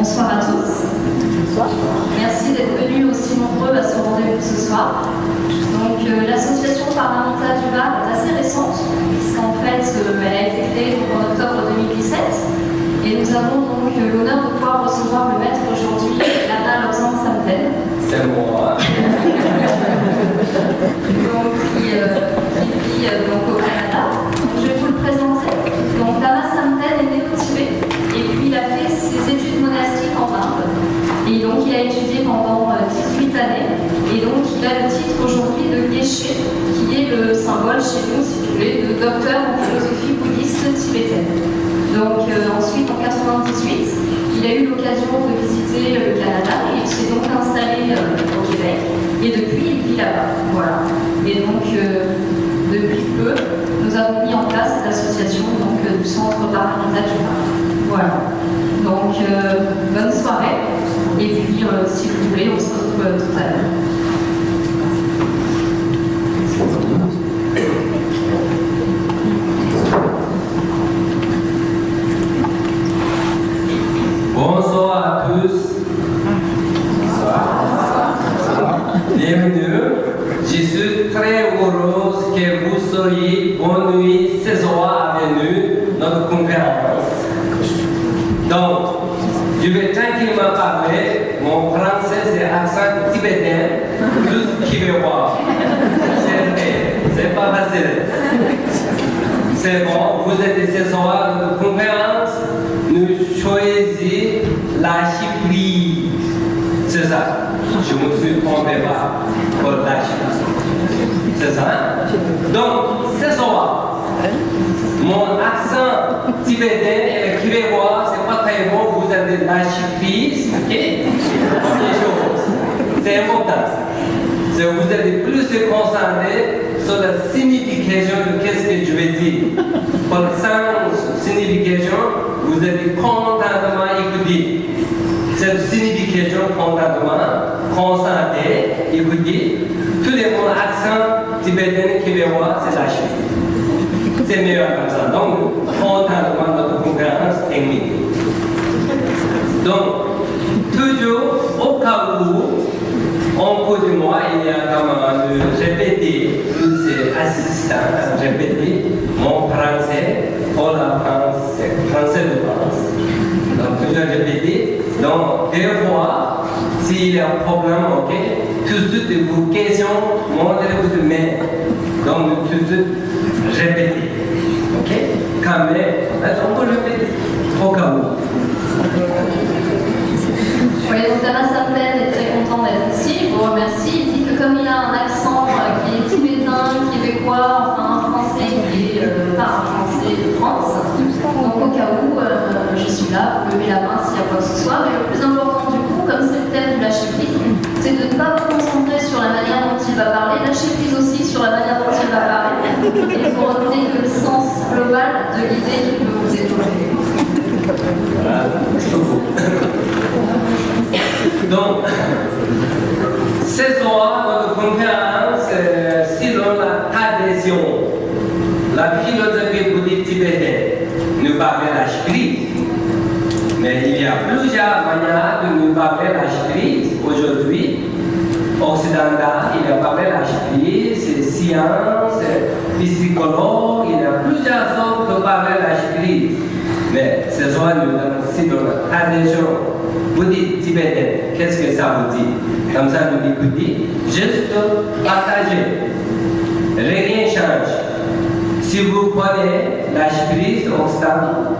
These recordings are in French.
Bonsoir à tous. Bonsoir. Merci d'être venus aussi nombreux à ce rendez-vous ce soir. Donc l'association Paramita du Var est assez récente, puisqu'en fait elle a été créée en octobre 2017. Et nous avons donc l'honneur de pouvoir recevoir le maître aujourd'hui, Lana Lobsang Samten. C'est moi. Donc, qui vit donc, au Canada. Donc, je vais vous le présenter. Donc, Lama Samten est né au Tibet et puis il a fait ses études monastiques en Inde. Et donc, il a étudié pendant 18 années. Et donc, il a le titre aujourd'hui de Geshe, qui est le symbole chez nous, si vous voulez, de docteur en philosophie bouddhiste tibétaine. Donc, ensuite, en 98, il a eu l'occasion de visiter le Canada et il s'est donc installé au Québec. Et depuis, il vit là-bas. Voilà. Et donc, depuis peu, nous avons mis en place cette association donc, du Centre Paramita du Var. Voilà. Donc, bonne soirée. Et puis, si vous voulez, on se retrouve tout à l'heure. Bonsoir à tous. Bienvenue. Je suis très heureuse que vous soyez bonne nuit ce soir avec notre conférence. Donc, je vais tranquillement parler. Mon français c'est accent tibétain, plus québécois. C'est pas facile. C'est bon, vous êtes ce soir dans notre conférence. Nous choisissons la Chyprie. C'est ça. Je me suis trompé pas pour la Chyprie. C'est ça. Donc, ce soir, mon accent tibétain et le québécois, c'est pas très bon. Vous êtes la Chyprie, ok? C'est important. Vous êtes plus concentrés sur la signification de qu'est-ce que je vais dire. Pour le sens, signification, vous êtes contentement écouté. Cette signification, contentement, concentré, écouté. Tout le monde accent tibétain, québécois, c'est la Chyprie. C'est meilleur comme ça. Donc, contentement notre conférence technique. Donc, toujours au cas où, en cours de moi, il y a quand même répéter, tous ces assistants, répéter mon français pour la France, français de France. Donc, toujours répéter. Donc, des fois, s'il y a un problème, ok, tout de suite, vos questions, montrez-vous de main. Donc, tout de suite, répéter. Ok? Quand même, on peut répéter au cas où. Oui, donc Lama Samten est très content d'être ici, il vous remercie. Il dit que comme il a un accent qui est tibétain, québécois, enfin un français qui est pas un français de France, donc au cas où je suis là, vous levez la main s'il y a quoi que ce soit. Mais le plus important du coup, comme c'est le thème de lâcher prise, c'est de ne pas vous concentrer sur la manière dont il va parler, lâcher prise aussi sur la manière dont il va parler, et vous retenez que le sens global de l'idée qui peut vous étouffer. Donc, ce soir, notre conférence, selon la tradition, la philosophie bouddhiste tibétaine nous parle de lâcher prise. Mais il y a plusieurs manières de nous parler de lâcher prise. Aujourd'hui, occidental, il y a parlé de lâcher prise, c'est science, psychologue, il y a plusieurs sortes de parler de lâcher prise. Mais ce soir, nous allons citer la tradition bouddhiste tibétaine. Qu'est-ce que ça vous dit? Comme ça, nous écoutez. Juste partager. Rien ne change. Si vous prenez lâcher prise occidentale,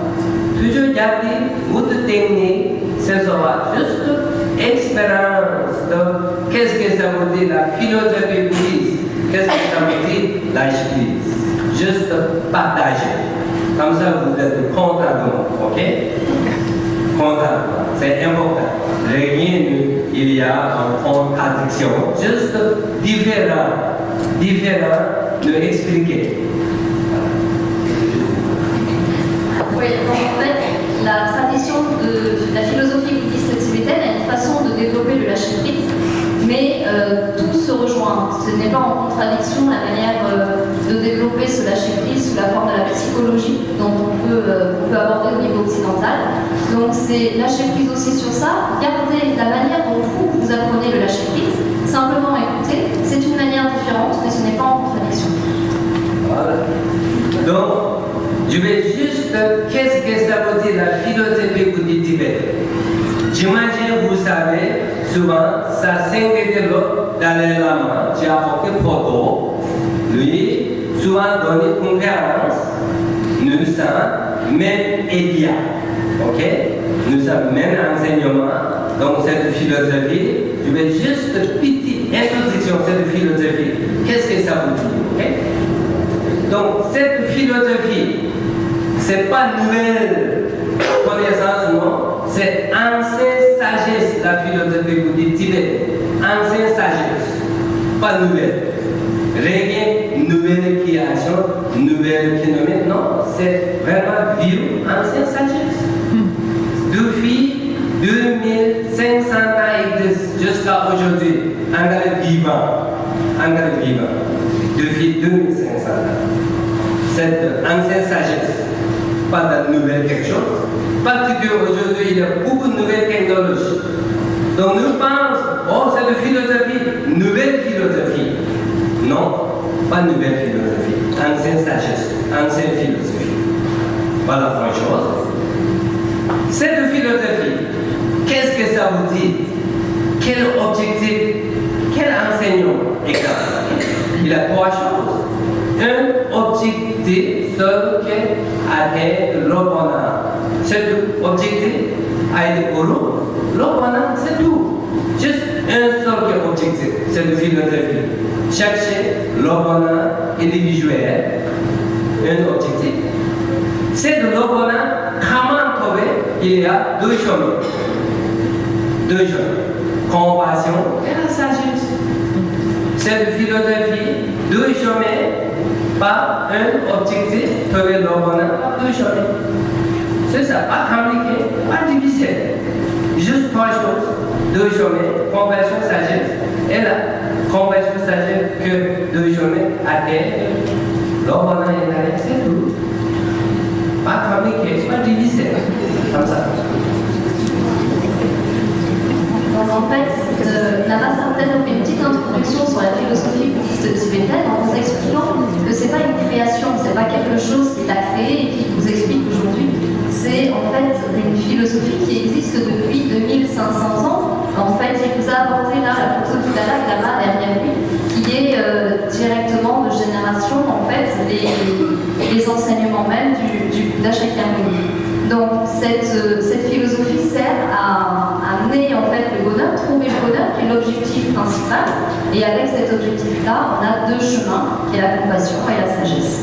toujours garder votre technique, ce soir, juste expérience de qu'est-ce que ça vous dit la philosophie bouddhiste. Qu'est-ce que ça vous dit lâcher prise? Juste partager. Comme ça, vous êtes content, ok? Content, c'est important. Rien, il y a en contradiction, juste différent, de expliquer. Oui, donc en fait, la tradition de la philosophie bouddhiste tibétaine a une façon de développer le lâcher prise, mais tout se rejoint. Ce n'est pas en contradiction la manière de développer ce lâcher-prise sous la forme de la psychologie dont on peut aborder au niveau occidental. Donc c'est lâcher-prise aussi sur ça, garder la manière dont vous apprenez le lâcher-prise, simplement écouter, c'est une manière différente, mais ce n'est pas en contradiction. Voilà. Donc, je vais juste, qu'est-ce que ça veut dire la philosophie bouddhique tibétaine? J'imagine, vous savez, souvent, ça s'inquiète l'autre Dalai Lama, j'ai apporté photo, lui, souvent dans les conférences, nous sommes même édia, ok? Nous sommes même enseignement, donc cette philosophie, je vais juste petite introduction de cette philosophie. Qu'est-ce que ça vous dit, ok? Donc, cette philosophie, c'est pas nouvelle connaissance, non, c'est ancienne sagesse, la philosophie bouddhique tibétaine. Ancienne sagesse, pas nouvelle. Rien, nouvelle création, nouvelle phénomène, non, c'est vraiment vieux, ancienne sagesse. Depuis 2500 ans jusqu'à aujourd'hui, engrais vivant, depuis 2500 ans. Cette ancienne sagesse, pas de nouvelle quelque chose. Parce qu'aujourd'hui, il y a beaucoup de nouvelles technologies. Donc nous pensons, oh, c'est une philosophie, nouvelle philosophie. Non, pas nouvelle philosophie, ancienne sagesse, ancienne philosophie. Voilà la première chose. Cette philosophie, qu'est-ce que ça vous dit? Quel objectif, quel enseignant exact? Il y a trois choses. Un objectif seul qui atteint le bonheur. Cet objectif a été pour nous. Le bonheur, c'est tout. Juste un seul objectif, c'est la philosophie. Chercher le bonheur individuel, un objectif. C'est de le bonheur, comment trouver? Il y a deux chemins. Compassion et la sagesse. Cette philosophie, deux chemins, pas un objectif, trouver le bonheur, deux chemins. C'est ça, pas compliqué, pas difficile. Juste trois choses, deux chemins, compassion, sagesse. Et là, compassion, sagesse, que deux chemins atteignent le bonheur et la c'est tout. Pas compliqué, pas difficile. Comme ça. Donc en fait, Lama Samten fait une petite introduction sur la philosophie bouddhiste tibétaine en vous expliquant que c'est pas une création, c'est pas quelque chose qu'il a créé et qui vous explique aujourd'hui. C'est en fait une philosophie qui existe depuis 2500 ans. En fait, il vous a apporté là la photo du Dalai Lama derrière lui, qui est directement de génération en fait les enseignements même du Bouddha Shakyamuni. Donc cette philosophie sert à amener en fait le bonheur, trouver le bonheur qui est l'objectif principal. Et avec cet objectif-là, on a deux chemins, qui est la compassion et la sagesse.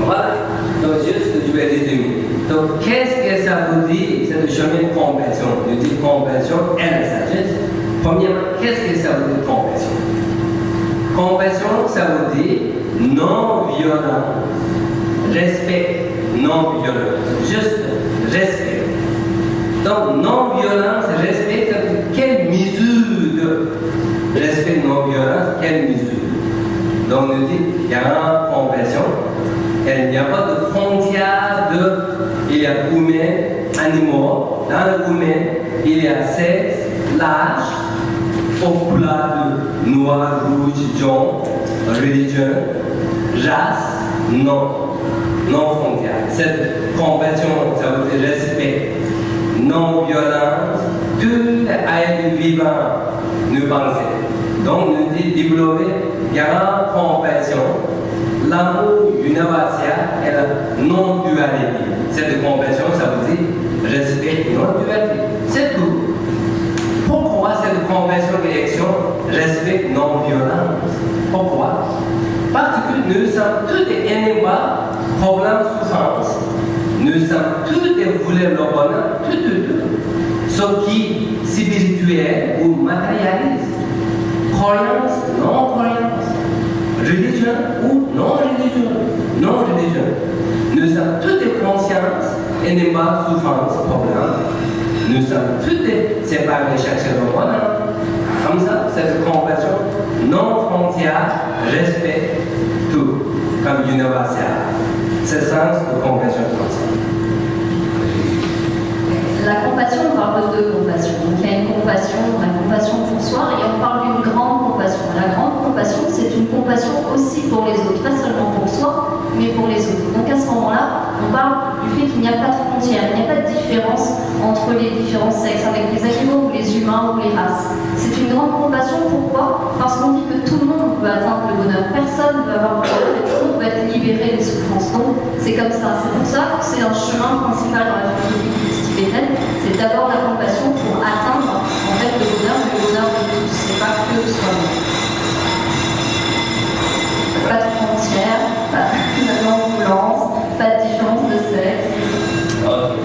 Voilà. Donc juste, je vais résumer. Donc qu'est-ce que ça vous dit? C'est le chemin de compassion. Je dis compassion et la sagesse. Premièrement, qu'est-ce que ça vous dit compassion? Compassion, ça vous dit non-violence, respect. Non-violence, juste respect. Donc, non-violence, respect, quelle mesure de respect, non-violence, quelle mesure? Donc, nous dit, il y a une compassion, il n'y a pas de frontière il y a humain, animaux, dans le humain, il y a sexe, l'âge, couleur de noir, rouge, jaune, religion, race, non frontière. Cette compassion, ça veut dire respect, non-violence, tout être vivant, nous pensons. Donc, nous dit développer grande compassion, l'amour universel et la non-dualité. Cette compassion, ça veut dire respect, non-dualité. C'est tout. Pourquoi cette compassion d'élection, respect, non-violence? Pourquoi? Parce que nous sommes tous des ennemis, problèmes, souffrance. Nous sommes tous des vouleurs de bonheur, tout. Ce qui est spirituel ou matérialiste. Croyance, non-croyance. Religion ou non-religion. Nous sommes tous des consciences, ennemis, souffrance, problèmes. Nous sommes tous des séparés, chercheurs de bonheur. Comme ça, cette compassion non frontière respecte tout comme universel. C'est le sens de compassion comme ça. La compassion, on parle de deux compassions. Donc il y a une compassion, la compassion pour soi, et on parle d'une grande compassion. La grande compassion, c'est une compassion aussi pour les autres, pas seulement pour soi, mais pour les autres. Donc à ce moment-là, on parle du fait qu'il n'y a pas de frontière, il n'y a pas de différence entre les différents sexes, avec les animaux ou les humains ou les races. C'est une grande compassion, pourquoi? Parce qu'on dit que tout le monde peut atteindre le bonheur, personne ne peut avoir le bonheur, et tout le monde peut être libéré des souffrances. Donc c'est comme ça, c'est pour ça que c'est un chemin principal dans la philosophie tibétaine, c'est d'abord la compassion pour atteindre en fait le bonheur de tous, c'est pas que soi-même. Pas de frontières, pas de non-violence, pas de différence de sexe. Okay.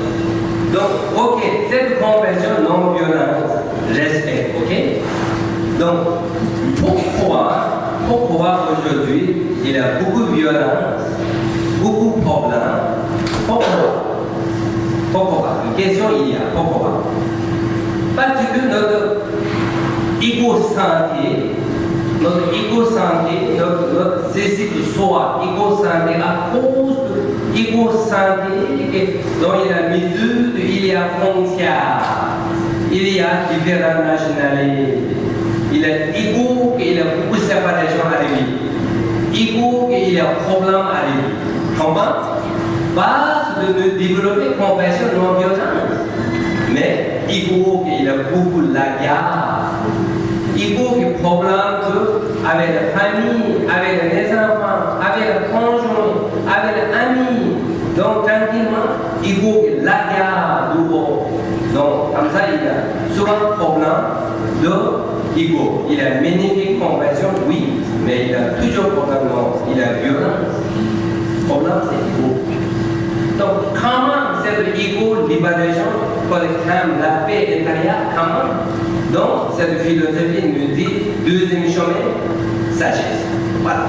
Donc, ok, cette compassion non-violence, respect, ok? Donc, pourquoi aujourd'hui il y a beaucoup de violence, beaucoup de problèmes? Pourquoi? Une question il y a, pourquoi? Parce que notre éco-santé, notre ceci de soi, éco-santé, à cause de l'éco-santé, dont il y a mesure, il y a frontières, il y a différentes nationalités, il y a égo, il y a beaucoup de séparation à la vie, égo, il y a problème à la vie. Comment? Pas de développer compassion non-violence, mais égo, il y a beaucoup de la guerre. Il faut qu'il y ait des problèmes avec la famille, avec les enfants, avec le conjoint, avec les amis. Donc, tranquillement, il faut que la guerre dehors. Donc, comme ça, il y a souvent un problème de ego. Il a magnifique compassion, oui, mais il a toujours problème, non. Il a violence. Le problème, c'est l'ego. Donc, comment cette ego libération pour la paix intérieure, comment? Donc, cette philosophie nous dit deuxième chemin, sagesse. Voilà.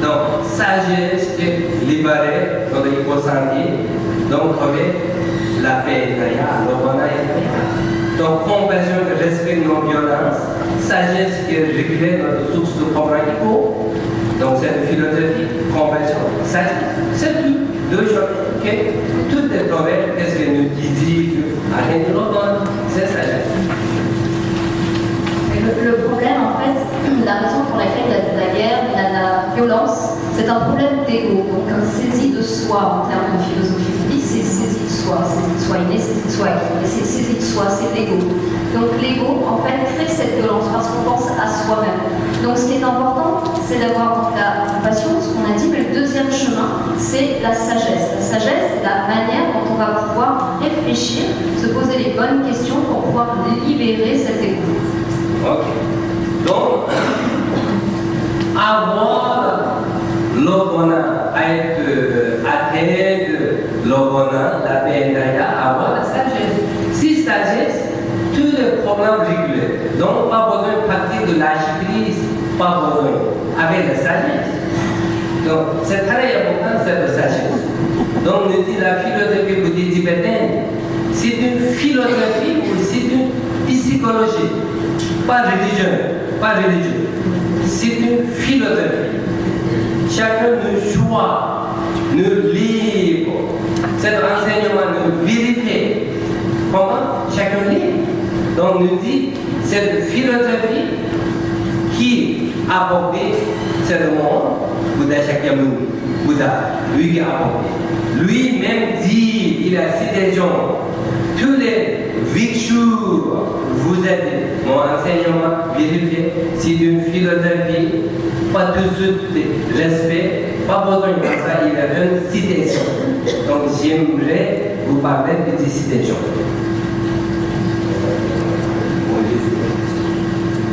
Donc, sagesse est libérer notre éco-santé, donc trouver la paix intérieure, le bonheur intérieur. Donc, compassion qui respecte nos violences, sagesse qui régule notre source de problème éco. Donc, cette philosophie, compassion, sagesse, c'est tout. Deux choses. Okay? Tout est trouvé, qu'est-ce que nous disons, rien de l'autre, c'est sagesse. Le problème, en fait, la raison pour laquelle il y a de la guerre, il y a de la violence, c'est un problème d'ego, donc un saisie de soi en termes de philosophie. On dit c'est saisie de soi inné, saisie de soi acquis, mais c'est saisie de soi, c'est l'ego. Donc l'ego, en fait, crée cette violence parce qu'on pense à soi-même. Donc ce qui est important, c'est d'avoir la compassion, ce qu'on a dit, mais le deuxième chemin, c'est la sagesse. La sagesse, c'est la manière dont on va pouvoir réfléchir, se poser les bonnes questions pour pouvoir libérer cet ego. Ok. Donc, avoir le bonheur, atteindre le bonheur, la paix intérieure, avoir la sagesse. Si sagesse, tous les problèmes régulés. Donc, pas besoin de partir de lâcher prise, pas besoin. Avec la sagesse. Donc, c'est très important, cette sagesse. Donc, nous dit la philosophie bouddhiste tibétaine, c'est une philosophie ou c'est une psychologie. Pas religion. C'est une philosophie. Chacun nous choisit, nous libre. Cet enseignement nous vérifie. Comment? Chacun libre. Donc nous dit, cette philosophie qui a apporté ce monde, Bouddha Shakyamuni, Bouddha, lui qui a apporté. Lui-même dit, il a citation, tous les vikshus, vous êtes mon enseignement vérifié, c'est une philosophie, pas de suite de respect, pas besoin de ça, il a une citation. Donc j'aimerais vous parler de ces citations.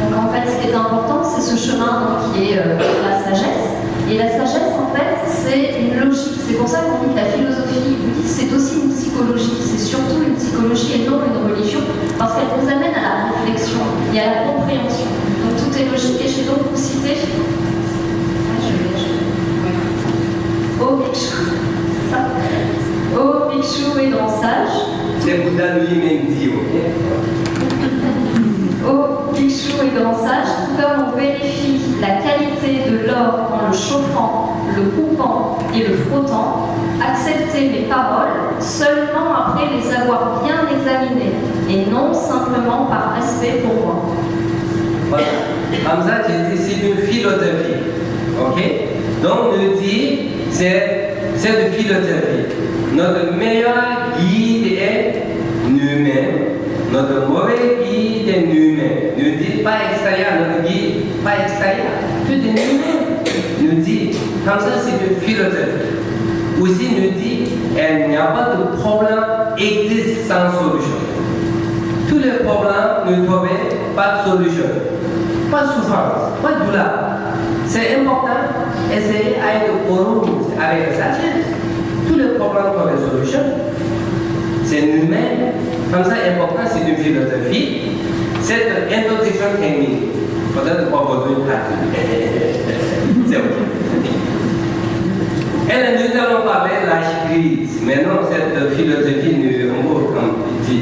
Donc en fait, ce qui est important, c'est ce chemin donc, qui est la sagesse. Et la sagesse, en fait, c'est une logique. C'est pour ça qu'on dit que la philosophie bouddhiste, c'est aussi une psychologie. C'est surtout une psychologie et non une religion, parce qu'elle nous amène à la réflexion et à la compréhension. Donc tout est logique. Et j'ai donc vous cité Ô Bhikshu, ça. Ô Bhikshu et grand sage. C'est Bouddha lui-même dit, ok? Ô bichou et grand sage, tout comme on vérifie la qualité de l'or en le chauffant, le coupant et le frottant, acceptez mes paroles seulement après les avoir bien examinées et non simplement par respect pour moi. Voilà. Comme ça, j'ai dit, c'est une philosophie. Ok? Donc, nous dit, c'est une philosophie. Notre meilleur guide est nous-mêmes. Notre mauvais guide est nous-mêmes. Nous dit pas extérieur, notre guide, pas extérieur. Tout est nous-mêmes. Nous dit, comme ça, c'est une philosophie. Aussi, nous dit, il n'y a pas de problème existe sans solution. Tous les problèmes, nous trouvons pas de solution. Pas de souffrance, pas de douleur. C'est important d'essayer à être heureux avec la sagesse. Tous les problèmes trouvent des solutions. C'est nous-mêmes. Comme ça, important, c'est une philosophie. Cette introduction technique, peut-être pas besoin de c'est ok. Et nous allons parler de lâcher prise. Maintenant, cette philosophie, nous, comme dit,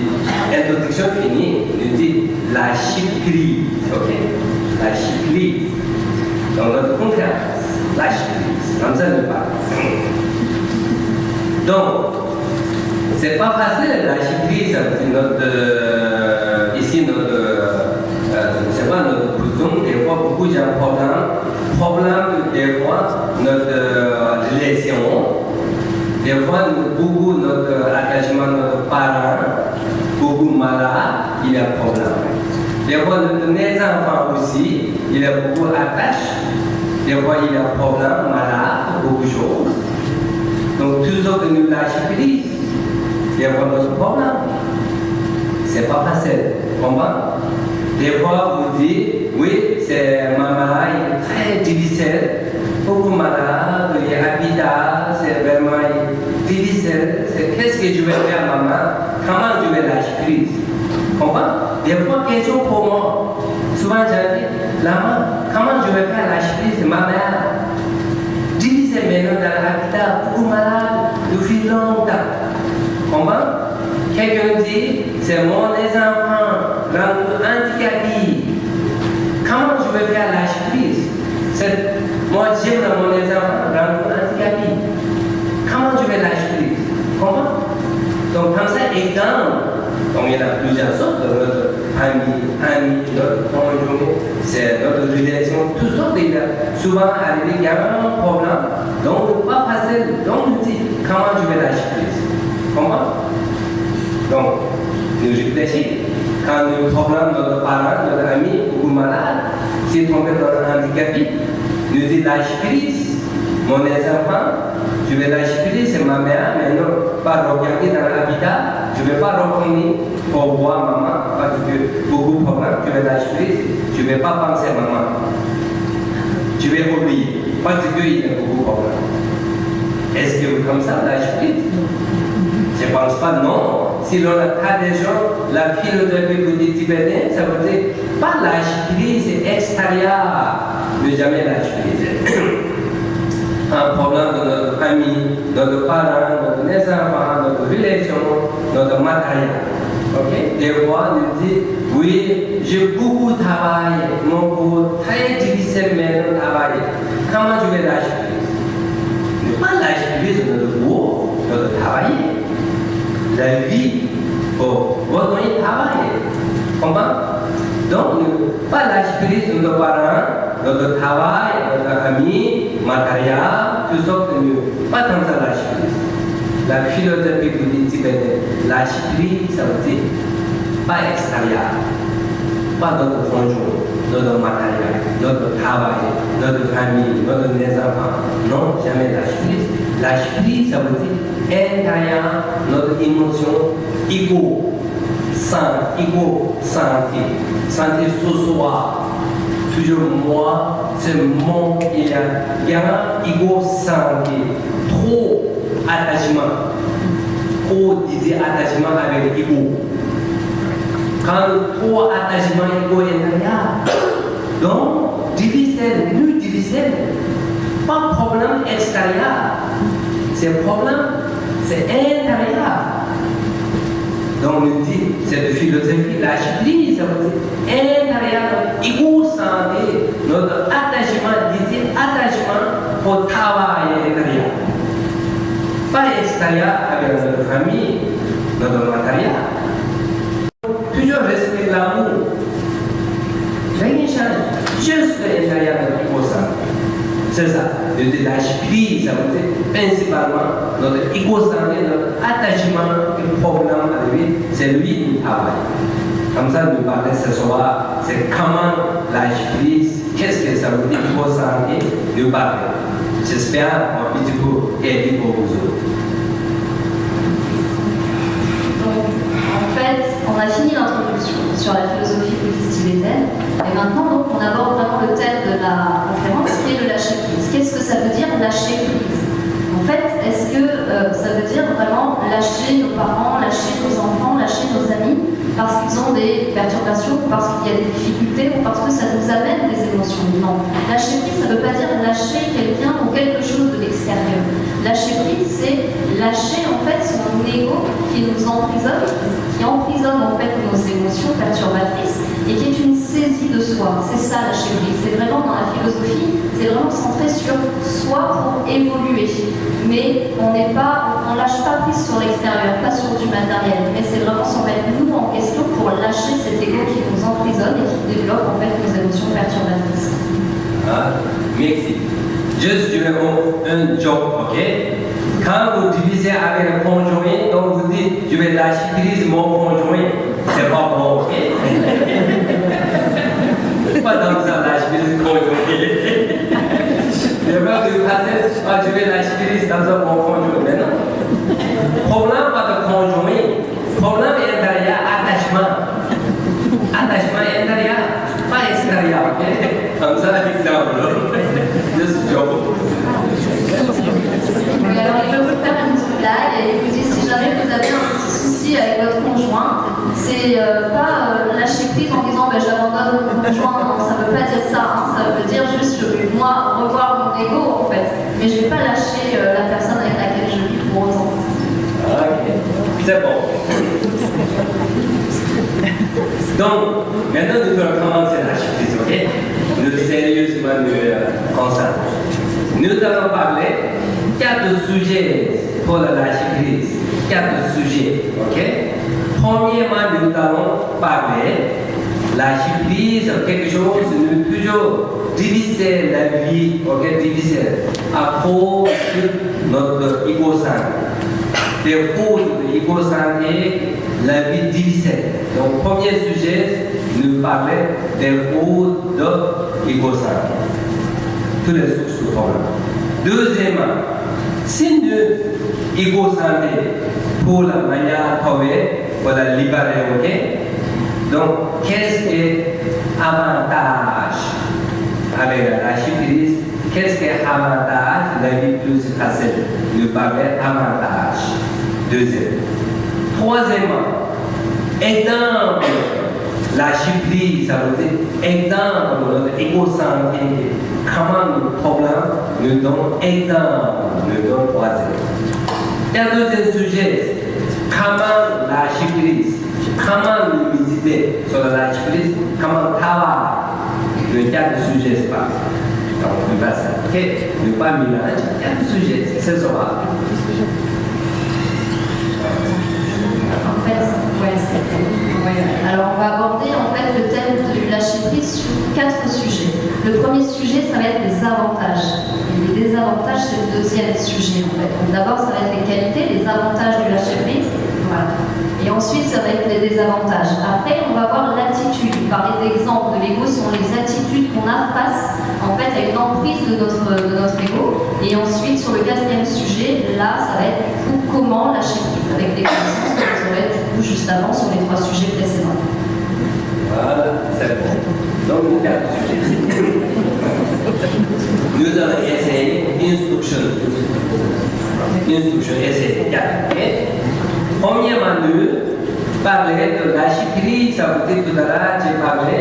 introduction finie, nous dit lâcher prise. Ok? Lâcher prise. Dans notre conférence, lâcher prise. Comme ça, nous parlons. Donc, c'est pas facile de lâcher prise. Ici, c'est pas notre coutume. Des fois, beaucoup de gens problème, des fois, notre relation. Des fois, beaucoup notre attachement, notre parent, beaucoup malade, il y a problème. Des fois, nos enfants aussi, il y a beaucoup d'attaches. Des fois, il y a problème, malade, beaucoup de choses. Donc, toujours que nous lâchons prise. Des fois, notre problème. C'est pas facile. Comment? Des fois, vous dites, oui, c'est ma maladie très difficile. Beaucoup malade, il y a l'hôpital, c'est vraiment difficile. Qu'est-ce que je vais faire, maman? Comment je vais lâcher prise? Comment? Des fois, question pour moi. Souvent, j'ai dit, maman, comment je vais faire lâcher prise? Ma mère, difficile maintenant dans l'hôpital, beaucoup malade, depuis longtemps. Comment? Quelqu'un dit, c'est mon enfant, handicapé. Comment je vais faire lâcher prise? Moi, j'aime mon enfant, handicapé. Comment je vais lâcher prise? Comment? Donc, comme ça, exemple, donc il y en a plusieurs sortes de notre ami, notre conjoint, c'est notre relation, toutes sortes. Souvent, arrivé, il y a un problème, donc pas facile. Donc, on dit, comment je vais lâcher prise? Comment? Donc, nous réfléchissons. Quand nous problème notre parent, notre ami, ou malade, si tombé dans un handicapé, nous dit lâche prise. Mon enfant, je vais lâcher prise, c'est ma mère, mais non, pas regarder dans l'habitat, je ne vais pas retourner pour voir maman, parce que beaucoup de problèmes, je vais lâcher prise, je ne vais pas penser à maman. Je vais oublier, parce qu'il y a beaucoup de problèmes. Est-ce que vous comme ça, lâche prise? Je ne pense pas, non. Si l'on a des gens, la philosophie bouddhiste tibétaine, ça veut dire pas lâcher prise extérieure, ne jamais lâcher prise. Un problème de notre famille, notre parent, notre enfants, notre relation, notre matériel. Ok? Des fois, nous dit, oui, j'ai beaucoup travaillé, mon boulot très difficile maintenant de travailler. Comment je vais lâcher prise? Ne pas lâcher prise de notre boulot, de travailler. La vie, pour retourner travailler. Comment? Donc, ne pas lâcher prise de nos parents, notre travail, notre ami, matériel, tout ça que nous, pas comme ça lâcher prise. La philosophie bouddhiste tibétaine, lâcher prise, ça veut dire pas extérieur, pas notre conjoint, notre matériel, notre travail, notre famille, notre enfants. Non, jamais lâcher prise. Lâcher prise, ça veut dire intérieur, notre émotion, ego, santé ce soir. Toujours moi, c'est mon, il y a un ego santé, trop attachement, trop attachement avec l'ego. Quand trop attachement ego intérieur, donc difficile, pas problème extérieur, c'est problème, c'est intérieur. Donc, nous dit, cette philosophie, lâcher prise, ça veut dire intérieur, égo-santé, notre attachement, dit attachement au travail intérieur. Pas extérieur avec notre famille, notre matériel. Toujours respecter l'amour. Rien ne change. Juste l'intérieur de l'égo-santé. C'est ça. Le lâcher prise, ça veut dire principalement notre égo-santé, notre attachement et problème avec lui, c'est lui qui travaille. Comme ça, nous parlons ce soir, c'est comment lâcher prise, qu'est-ce que ça veut dire égo-santé, nous parler. J'espère un petit peu aider pour vous autres. Donc, en fait, on a fini l'introduction sur la philosophie bouddhiste tibétaine, et maintenant donc, on aborde vraiment le thème de la conférence qui est le lâcher prise. Qu'est-ce que ça veut dire lâcher prise? En fait, est-ce que ça veut dire vraiment lâcher nos parents, lâcher nos enfants, lâcher nos amis parce qu'ils ont des perturbations, ou parce qu'il y a des difficultés, ou parce que ça nous amène des émotions? Non. Lâcher prise, ça ne veut pas dire lâcher quelqu'un ou quelque chose de l'extérieur. Lâcher prise, c'est lâcher en fait son ego qui nous emprisonne, qui emprisonne en fait nos émotions perturbatrices et qui est une saisie de soi. C'est ça lâcher prise. C'est vraiment dans la philosophie, c'est vraiment centré sur soi pour évoluer. Mais on lâche pas prise sur l'extérieur, pas sur du matériel, mais c'est vraiment se mettre nous en question pour lâcher cet ego qui nous emprisonne et qui développe en fait nos émotions perturbatrices. Ah, merci. Juste, je vais vous un joke, ok? Quand vous divisez avec le conjoint, donc vous dites, je vais lâcher prise mon conjoint, c'est pas bon, ok? Pas dans ça, lâcher prise conjoint. Je vais lâcher prise dans un bon conjoint, mais non. Problème pas de conjoint, problème intérieur, attachement. Attachement intérieur, pas extérieur, ok? Comme ça, exemple. Just joke. Oui, alors je vais vous faire une petite blague et vous dire si jamais vous avez un petit souci avec votre conjoint, c'est pas lâcher prise en disant j'abandonne mon conjoint, non, ça veut pas dire ça, hein, ça veut dire juste je vais moi revoir mon ego en fait, mais je vais pas lâcher la personne avec laquelle je vis pour autant. Ok, c'est bon. Donc, maintenant nous allons commencer la prise, ok? Nous sérieusement nous concentrons. Nous allons parler 4 sujets pour la lâcher prise. 4 sujets, ok? Premièrement, nous allons parler lâcher prise, quelque chose, nous toujours diviser la vie, ok? Diviser à cause de notre égo-santé. Des causes de l'égo-santé, la vie divisée. Donc, premier sujet, nous parler des causes de l'égo-santé. Toutes les sources de problème. Deuxièmement, si nous égo-santé pour la manière de trouver, pour la libérer, ok? Donc, qu'est-ce qui est avantage avec la lâcher prise? Qu'est-ce qui est avantage? La vie plus facile. Nous parler avantage. Deuxième. Troisièmement, exemple, lâcher prise, ça veut dire exemple de notre égo-santé. Comment nos problèmes nous donnent exemple, nous donnent troisième. Et le deuxième sujet, comment lâcher prise, comment nous méditer sur la lâcher prise, comment travailler. Le 4 sujets se passe. Donc, nous passons. Ok, ne pas mélanger 4 sujets, c'est ce soir. En fait, alors on va aborder en fait le thème du lâcher prise sur 4 sujets. Le premier sujet, ça va être les avantages. Et les désavantages, c'est le deuxième sujet en fait. Donc d'abord, ça va être les qualités, les avantages du lâcher prise. Voilà. Et ensuite, ça va être les désavantages. Après, on va voir l'attitude. Parler d'exemples de l'ego sont les attitudes qu'on a face en fait à une emprise de notre ego. Et ensuite, sur le 4e sujet, là, ça va être du coup comment lâcher prise avec les connaissances que vous aurez du coup juste avant sur les 3 sujets précédents. Voilà, c'est bon. Donc, le 4 sujets. Nous allons essayer instruction. Instruction, essayer 4. Okay? Premièrement, nous parler de lâcher prise, ça veut dire tout à l'heure, j'ai parlé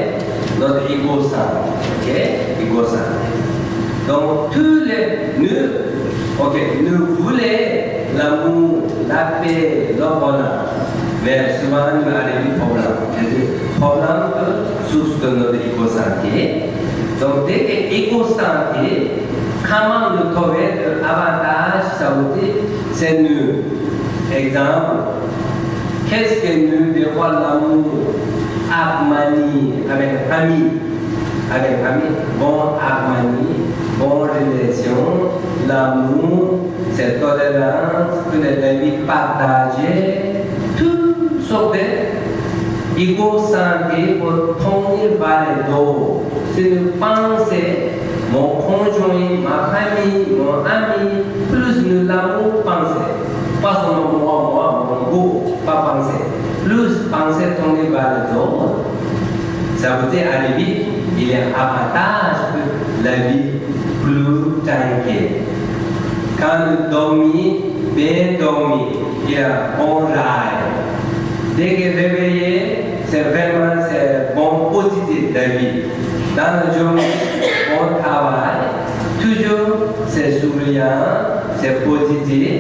de notre égo-santé. Ok? Égo-santé. Donc, tous les nous voulons l'amour, la paix, le bonheur. Mais souvent, nous avons des problèmes que source de notre éco-santé. Donc, dès que l'éco-santé, comment nous trouver l'avantage, ça veut dire, c'est nous. Exemple, qu'est-ce que nous devons l'amour, harmonie avec la famille? Avec la famille, bonne harmonie, bonne relation, l'amour, cette tolérance, que les amis partagés, tout sorte d'égo-santé pour tourner vers les autres. Si nous pensons, mon conjoint, ma famille, mon ami, plus nous l'amour penser. Pas seulement moi, mon goût, pas penser. Plus penser tourner vers les autres, ça veut dire à la vie, il y a un avantage que la vie plus tranquille. Quand nous dormons, bien dormir, il y a un bon rêve. Dès que réveillé, c'est vraiment bon positif la vie. Dans le journée, on travaille, toujours c'est souriant, c'est positif.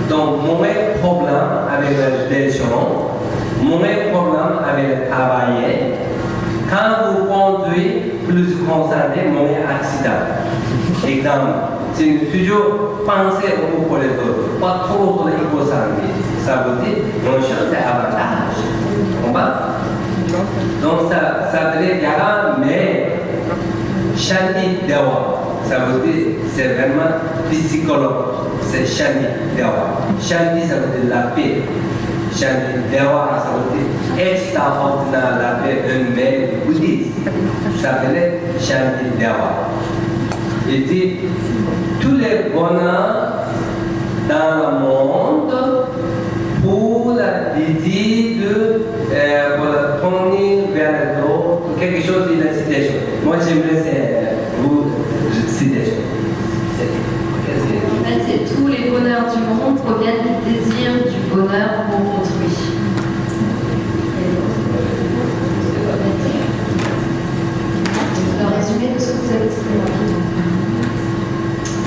Donc, moins de problème avec la relation, moins de problème avec le travail. Quand vous conduisez, plus concentré, moins d'accident. Exemple, si nous toujours penser pour les autres, pas trop sur l'éco-santé, ça veut dire nos choses c'est avantage. Donc, ça veut dire Yara, mais Shanti Dewa, ça veut dire c'est vraiment psychologue, c'est Shanti Dewa. Shanti, ça veut dire la paix. Shanti Dewa, ça veut dire extraordinaire, la paix, un maître bouddhiste. Ça s'appelle Shanti Dewa. Il dit tous les bonheurs dans le monde pour la visite, pour la tourner vers les autres, quelque chose de la citation. Moi, j'aimerais vous citer. En fait, c'est tous les bonheurs du monde proviennent du désir du bonheur pour autrui. Le résumé de ce que vous avez dit.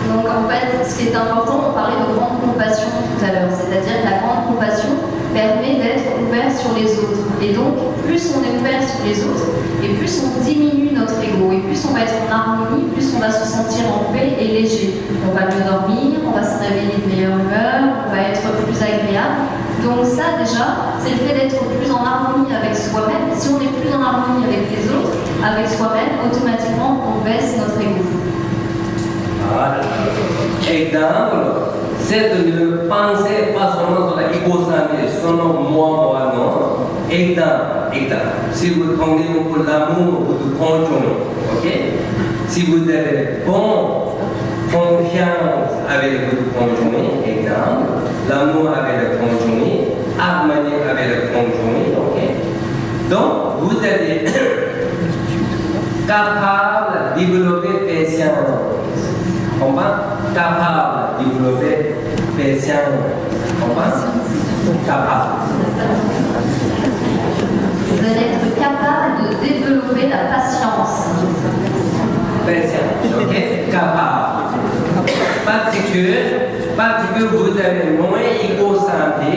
Donc en fait, ce qui est important, on parlait de grande compassion tout à l'heure, c'est-à-dire que la grande compassion permet d'être ouvert sur les autres. Et donc, plus on est ouvert sur les autres, et plus on diminue notre ego, et plus on va être en harmonie, plus on va se sentir en paix et léger. On va mieux dormir, on va se réveiller de meilleure humeur, on va être plus agréable. Donc ça déjà, c'est le fait d'être plus en harmonie avec soi-même. Si on est plus en harmonie avec les autres, avec soi-même, automatiquement on baisse notre ego. Voilà. Exemple, c'est de ne penser pas seulement sur la égo-santé, seulement moi, non. Exemple. Si vous tombez pour l'amour pour le conjoint, ok? Si vous avez bonne confiance avec votre conjoint, exemple, l'amour avec le conjoint, harmonie avec le conjoint, ok? Donc, vous êtes capable de développer patience. On va capable de développer patience. On va capable. Vous allez être capable de développer la patience. Patience, ok? Capable. Parce que vous avez moins égo-santé,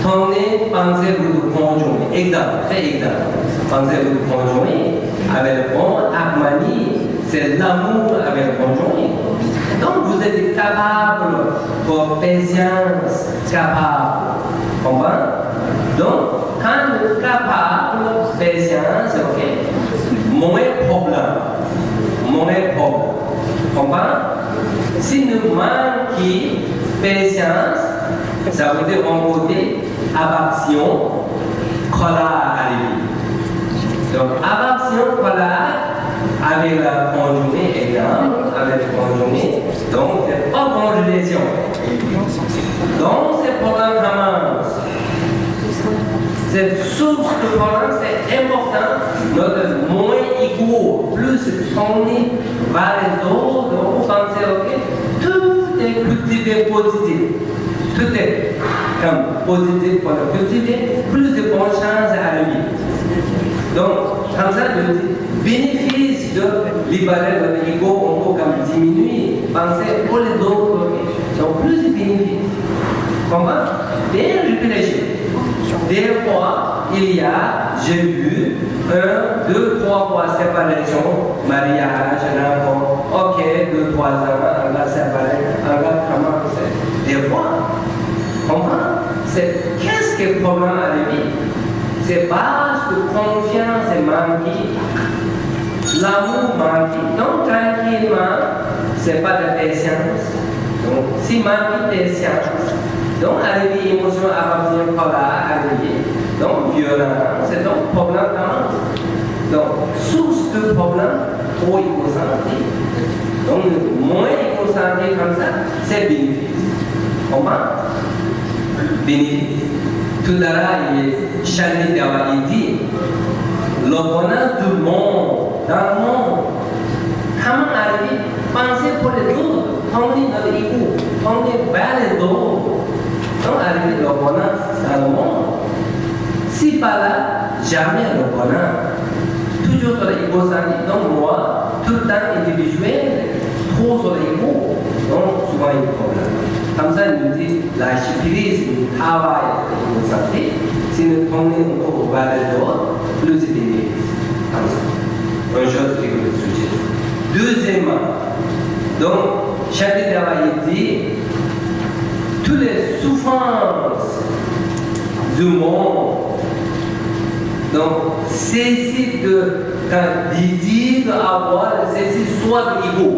tournez, pensez votre conjoint. Exemple, très exemple. Pensez votre conjoint avec bon harmonie, c'est l'amour avec le conjoint. Donc vous êtes capable pour patience, capable. Comprends? Donc, quand vous êtes capable, patience, ok, moins de problème. Comprends? Si nous manquons patience, ça veut dire en côté aversion, colère à lui. Donc, aversion, colère, avec la conjointe, exemple, avec le conjoint, donc c'est pas bonne relation. Donc, ces problèmes commencent. Cette source de problème, c'est important. Notre moins ego, plus tourner vers les autres, on pense, ok, tout est cultivé positif. Tout est comme positif pour le cultiver, plus de bonnes chances à la vie. Donc, comme ça, je dis, bénéfice de libérer notre ego, on peut comme diminuer, penser pour les autres, donc plus de bénéfices. Comment? Bien réfléchir. des fois, j'ai vu 1, 2, 3 fois séparation, mariage, rencontre, ok, 2, 3 ans, on va séparer, on va commencer. Des fois, comprends? Qu'est-ce que le problème à la vie? C'est parce que confiance est manquée, l'amour manqué. Donc, tranquillement, c'est pas de patience. Donc, si manque de patience, donc, arriver émotion à partir de là, arriver. Donc, violence, c'est donc problème commence. Donc, source de problème, trop il faut sentir. Donc, moins il faut sentir comme ça, c'est bénéfice. Comment? Bénéfice. Tout à l'heure, Charlie d'avoir dit, le bonheur du monde, dans le monde, comment arriver? Pensez pour les autres, pensez dans les égouts, pensez vers les autres. Donc, arriver le bonheur dans le monde. Si pas là, jamais le bonheur. Toujours sur l'égocentrisme. Donc, moi, tout le temps individuel, trop sur l'ego. Donc, souvent, il y a un problème. Comme ça, il nous dit, la crise, le travail de l'égocentrisme, si nous prenons encore vers les autres, plus c'est bénéfique. Comme ça. Une chose qui est le sujet. Deuxièmement, donc, Charlie Davaille dit, toutes les souffrances du monde, donc, cessez de désir avoir, cessez soit de l'ego.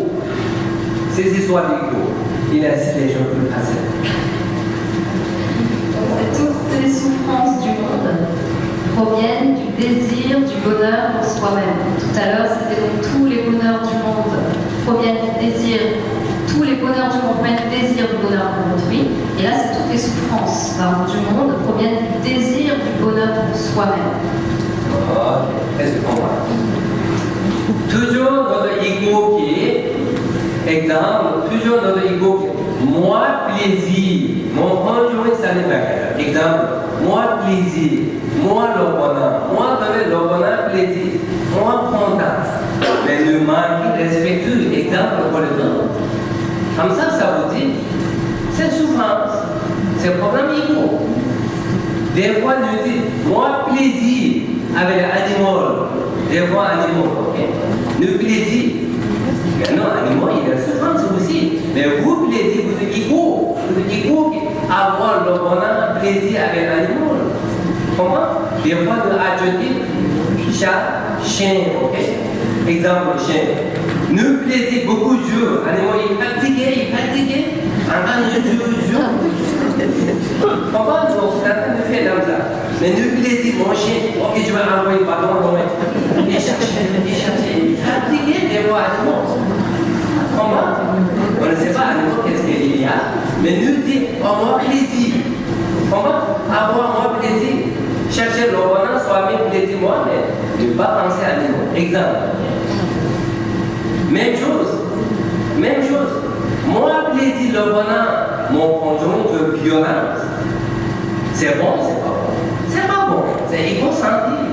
Cessez soit de l'ego. Il laisse les gens plus faciles. Toutes les souffrances du monde proviennent du désir du bonheur pour soi-même. Tout à l'heure, c'était donc tous les bonheurs du monde proviennent du désir. Tous les bonheurs du monde proviennent du désir du bonheur pour autrui. Et là, c'est toutes les souffrances du monde proviennent du désir du bonheur pour soi-même. Ok, est-ce qu'on va? Toujours notre ego qui est, exemple, toujours notre ego qui est, moi plaisir, mon conjoint ça n'est pas grave. Exemple, moi plaisir, moi le bonheur, moi donner le bonheur plaisir, moi content. Mais le manque respectueux, exemple pour les autres. Comme ça vous dit, c'est souffrance, c'est problème ego. Des fois, nous dit, moi plaisir avec l'animal, des fois animaux, ok? Le plaisir, non, animal, il y a souffrance aussi. Mais vous plaisir, vous êtes ego, avoir le bonheur, plaisir avec l'animal. Comment? Des fois, de adjectif, chat, chien, ok? Exemple, chien. Nous plaisir beaucoup de jours, animal, il est fatigué, encore un jour. Comment nous certains de faire comme ça? Mais nous plaisir, mon chien, ok, je vais envoyer pardon, et chercher, fatigué des voix animaux. Comment? On ne sait pas animaux qu'est-ce qu'il y a, mais nous dit, oh, moi plaisir. Comment? Avoir moi plaisir. Chercher le bonheur, soi-même plaisir moi, mais ne pas penser à animaux. Exemple. Même chose. Moi plaisir le bonheur, mon conjoint veut violence. C'est bon, c'est pas bon. C'est pas bon, c'est égocentrique.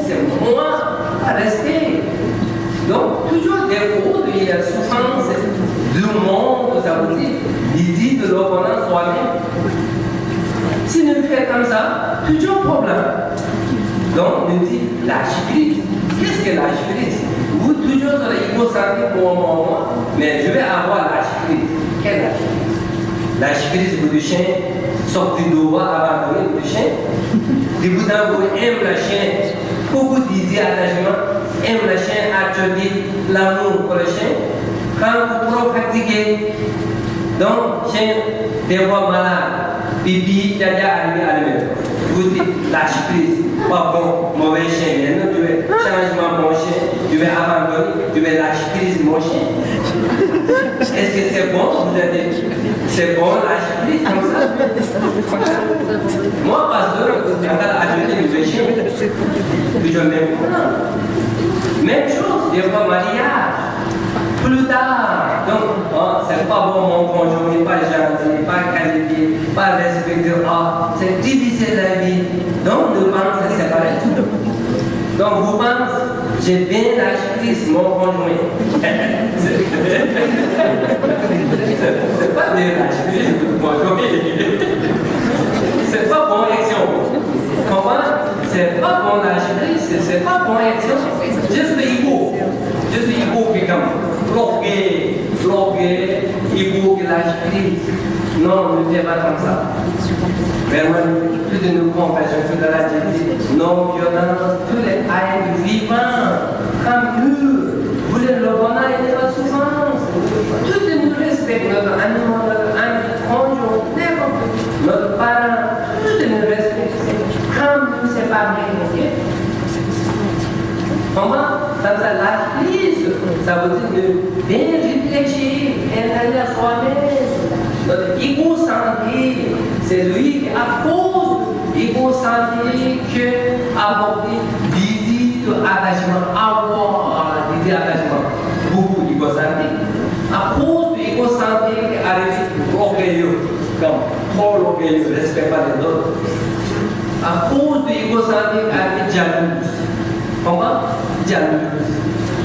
C'est moi, pas respect. Donc, toujours des fautes, il y a souffrance du monde, ça vous dit, l'idée de le bonheur soi-même. Si nous faisons comme ça, toujours problème. Donc, nous dit lâche prise. Qu'est-ce que lâche prise? Vous toujours dans l'égocentrique pour moi, mais je vais avoir lâche prise. Quelle lâche prise? Lâche prise pour le chien, sortir de l'eau, abandonner le chien. Les boutons vous aiment le chien, beaucoup d'idées attachement, aiment le chien, atelier, l'amour pour le chien. Quand vous trop fatigué, donc chien, des fois malade, pipi, dada, arrivé à lui. Vous dites lâche prise, pas bon, mauvais chien, maintenant tu veux changement mon chien, tu veux abandonner, tu veux lâcher prise mon chien. Est-ce que c'est bon? Vous avez dit, c'est bon lâcher prise comme ça? Moi, pasteur, quand on a ajouté le chien, je m'aime. Même chose, des fois mariage. Plus tard, donc, oh, c'est pas bon mon conjoint, pas gentil, pas qualifié, pas respecté, oh, c'est difficile la vie. Donc, nous pensons se séparer tout. Donc, vous pensez, j'ai bien lâché prise mon conjoint. C'est pas bien lâché prise mon conjoint. C'est pas bon action. Comment? C'est pas bon lâcher prise, c'est pas bon action. Juste l'ego. Juste l'ego qui est comme bloqué, ego qui lâche prise. Non, ne fais pas comme ça. Vraiment, plus de nous compassion, plus de la justice, non violence, tous les êtres vivants, comme nous, voulez le bonheur et la souffrance. Tout de nous respecte notre animal, notre ami, conjoint, notre parent, tout de nous respecte. Comme nous, c'est pas vrai, Comment? Ça lâche prise, ça veut dire de bien réfléchir, aller à soi-même. Notre ego-santé, c'est lui qui, à cause de l'ego-santé, que apporté désir d'attachement, avoir désir d'attachement, beaucoup d'ego-santé. À cause de l'ego-santé qui arrive orgueilleux, comme trop orgueilleux, respect pas les autres. À cause de l'ego-santé qui arrive jalouse. Comment? Jalouse,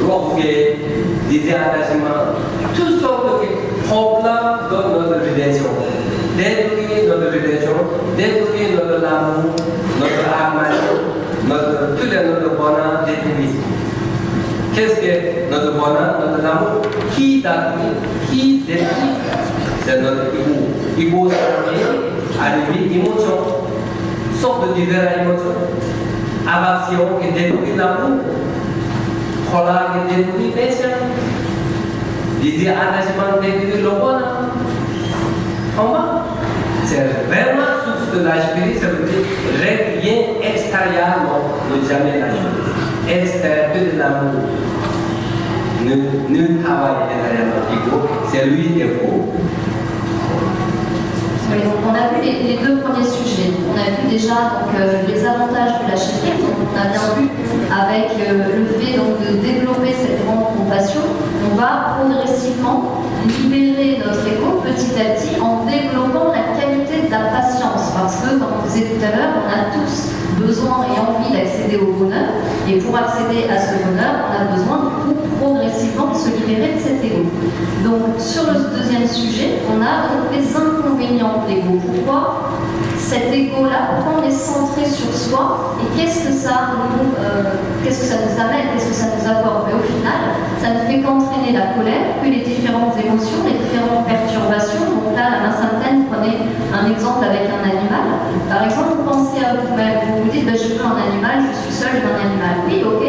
orgueil, désir d'attachement, toutes sortes de problèmes dans notre relation. Détruire notre relation, détruire notre amour, notre harmonie, tout notre bonheur détruit. Qu'est-ce que notre bonheur, notre amour? Qui détruit? C'est notre ego. Ego, c'est arrivé émotion, sorte de diverses émotions. Aversion qui détruit l'amour, colère qui détruit patience, désir attachement détruit le bonheur. Comment? C'est vraiment source de lâche prise, ça veut dire rien extérieur, ne jamais lâcher prise. Extérieur de l'amour. Nous travaillons derrière notre ego, c'est lui qui est faux. Oui, donc on a vu les deux premiers sujets. On a vu déjà les avantages de lâcher prise. On a bien vu avec le fait donc, de développer cette grande compassion. On va progressivement libérer notre ego petit à petit en développant la qualité de la patience. Parce que, comme on disait tout à l'heure, on a tous besoin et envie d'accéder au bonheur. Et pour accéder à ce bonheur, on a besoin du coup progressivement de se libérer de cet ego. Donc sur le deuxième sujet, on a donc les inconvénients de l'ego. Pourquoi cet ego-là, pourquoi on est centré sur soi et qu'est-ce que ça nous amène, qu'est-ce que ça nous apporte? Mais au final, ça ne fait qu'entraîner la colère, que les différentes émotions, les différentes perturbations. Donc là, la Sainte-Anne, prenez un exemple avec un animal. Par exemple, vous pensez à vous-même, vous vous dites, je veux un animal, je suis seul, je veux un animal. Oui, ok,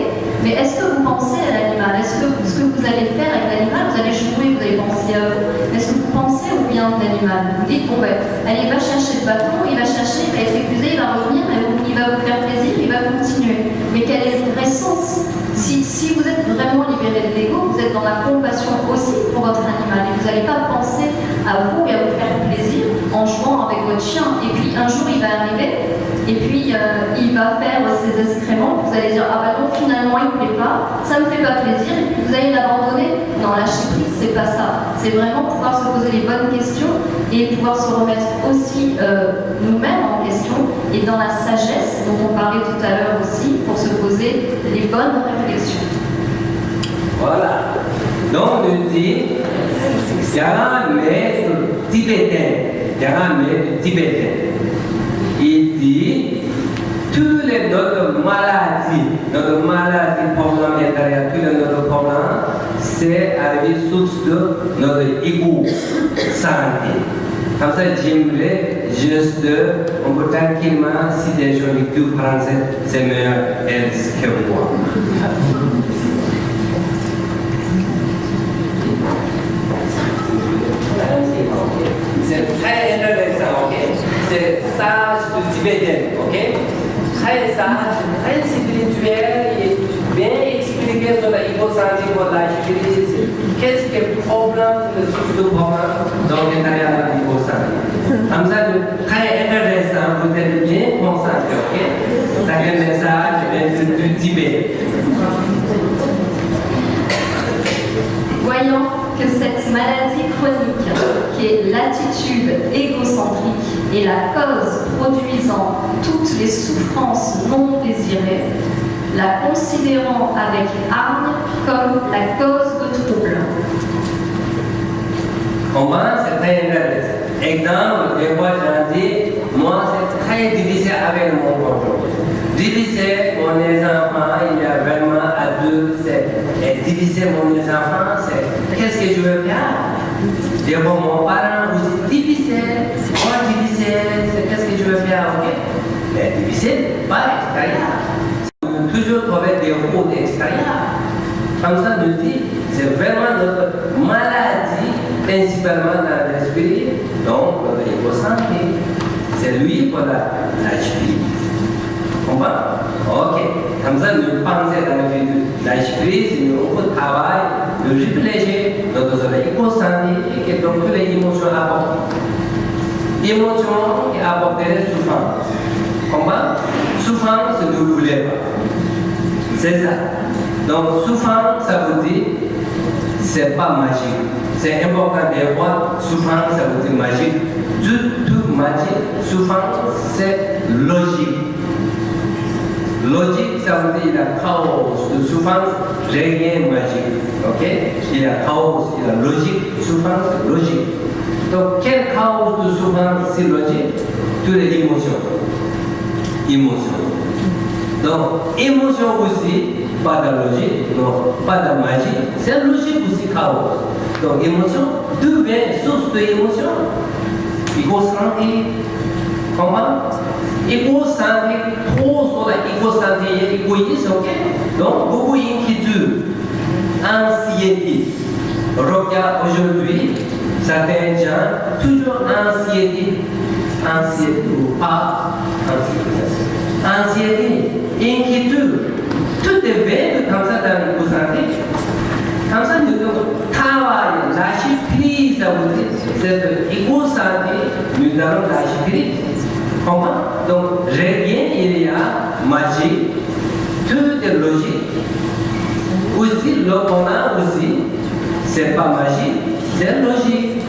mais est-ce que vous pensez à l'animal? Est-ce que ce que vous allez faire avec l'animal, vous allez jouer, vous allez penser à vous? Est-ce que vous pensez au bien de l'animal? Vous dites, bon allez, il va chercher le bâton, il va chercher, il va être épuisé, il va revenir, il va vous faire plaisir, il va continuer. Mais quel est le vrai sens? Si vous êtes vraiment libéré de l'ego, vous êtes dans la compassion aussi pour votre animal et vous n'allez pas penser à vous et à vous faire plaisir en jouant avec votre chien. Et puis un jour il va arriver et puis il va faire ses excréments. Vous allez dire non, finalement il ne plaît pas, ça ne me fait pas plaisir. Et puis vous allez l'abandonner. Non, lâcher prise, c'est pas ça. C'est vraiment pouvoir se poser les bonnes questions et pouvoir se remettre aussi nous-mêmes en question et dans la sagesse dont on parlait tout à l'heure aussi pour se poser les bonnes réflexions. Voilà. Donc, on dit, il y a un maître tibétain. Il dit, tous les notre maladie, problème intérieur, tous les notre problèmes, c'est à la source de notre ego santé. Comme ça, j'aimerais juste, on peut tranquillement, si des gens qui français, c'est meilleur que moi. C'est très intéressant, ok? C'est sage de tibétain, ok? Très sage, très spirituel et bien expliqué sur la hyposanté pour la crise. Qu'est-ce que le problème, le source de problème dans l'intérieur de la hyposanté? Comme ça, très intéressant, vous êtes bien concentré, ok? C'est un message du Tibet. Voyant que cette maladie chronique, qui est l'attitude égocentrique, est la cause produisant toutes les souffrances non désirées, la considérant avec hargne comme la cause de trouble. Comment? C'est très intéressant. Exemple, des fois, j'en dis, Moi, c'est très difficile avec mon conjoint. Difficile, mon enfant, il y a vraiment adulte, c'est difficile, mon enfant, c'est qu'est-ce que je veux faire? Dire bon, mon parent aussi, difficile, moi difficile, c'est qu'est-ce que je veux faire, ok? Mais difficile, pas extérieur. Toujours trouver des routes extérieures. Comme ça, nous dit, c'est vraiment notre maladie, principalement dans l'esprit, donc l'éco-santé. C'est lui pour la chimie. Comprends? Ok. Comme ça, nous pensons dans le vie de la chimie, nous faut travailler, nous réfléchir, notre éco-santé, et donc toutes les émotions apportent. Émotions qui apportent des souffrances. Comment? Souffrance, ne voulez pas. C'est ça. Donc, souffrance, ça veut dire, c'est pas magique. C'est important de voir, souffrance, ça veut dire magique. Tout magique, souffrance, c'est logique. Logique, ça veut dire il y a chaos. De souffrance, rien magique. Ok? Il y a chaos, il y a logique, souffrance, logique. Donc, quel chaos de souffrance, c'est logique? Toutes les émotions. Émotions. Donc, émotion aussi, pas de logique, non, pas de magie, c'est logique aussi chaos. Donc, émotion, d'où vient source de émotion? Éco-santé. Comment? Éco-santé, trop sur la éco-santé, égoïsme, ok? Donc, beaucoup d'inquiétude, anxiété. Regarde aujourd'hui, certains gens, toujours anxiété ou pas anxiété, inquiétude, tout est vécu comme ça dans l'éco-santé. Comme ça, nous devons travailler, lâcher prise, ça veut dire, cette éco-santé, nous allons lâcher prise. Comment? Donc, rien, il y a magique, tout est logique. Aussi, le qu'on a aussi, c'est pas magique, c'est logique.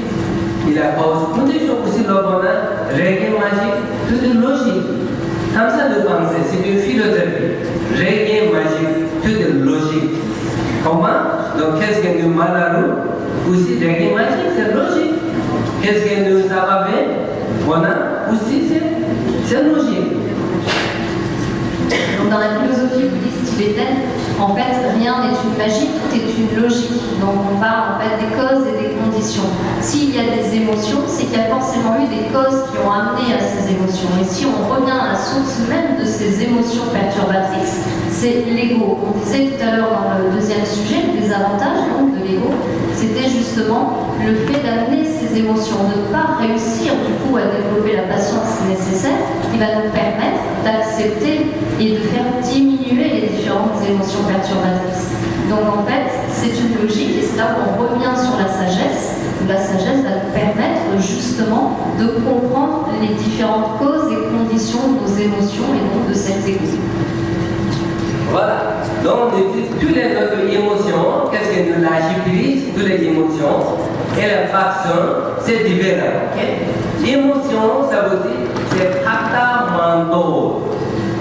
Il y a condition aussi, le qu'on a, rien magique, tout est logique. Comme ça, de penser, c'est une philosophie. Rien magique, tout est logique. Comment? Donc, qu'est-ce que nous malheureux? Aussi, rien magique, c'est logique. Qu'est-ce que nous ça bien? Voilà, aussi, c'est logique. Donc, dans la philosophie bouddhiste tibétaine, en fait, rien n'est une magie, tout est une logique. Donc, on parle en fait des causes et des conditions. S'il y a des émotions, c'est qu'il y a forcément eu des causes qui ont amené à ces émotions. Et si on revient à la source même de ces émotions perturbatrices, c'est l'ego. On disait tout à l'heure dans le deuxième sujet, le désavantage donc, de l'ego, c'était justement le fait d'amener ces émotions, de ne pas réussir du coup à développer la patience nécessaire qui va nous permettre d'accepter et de faire diminuer les différentes émotions perturbatrices. Donc en fait, c'est une logique et c'est là qu'on revient sur la sagesse. La sagesse va nous permettre justement de comprendre les différentes causes et conditions de nos émotions et donc de cet ego. Voilà. Donc, toutes les autres émotions, qu'est-ce que nous lâchons prise? Toutes les émotions et la façon, c'est différent. Okay? L'émotion, ça veut dire, c'est acte mental.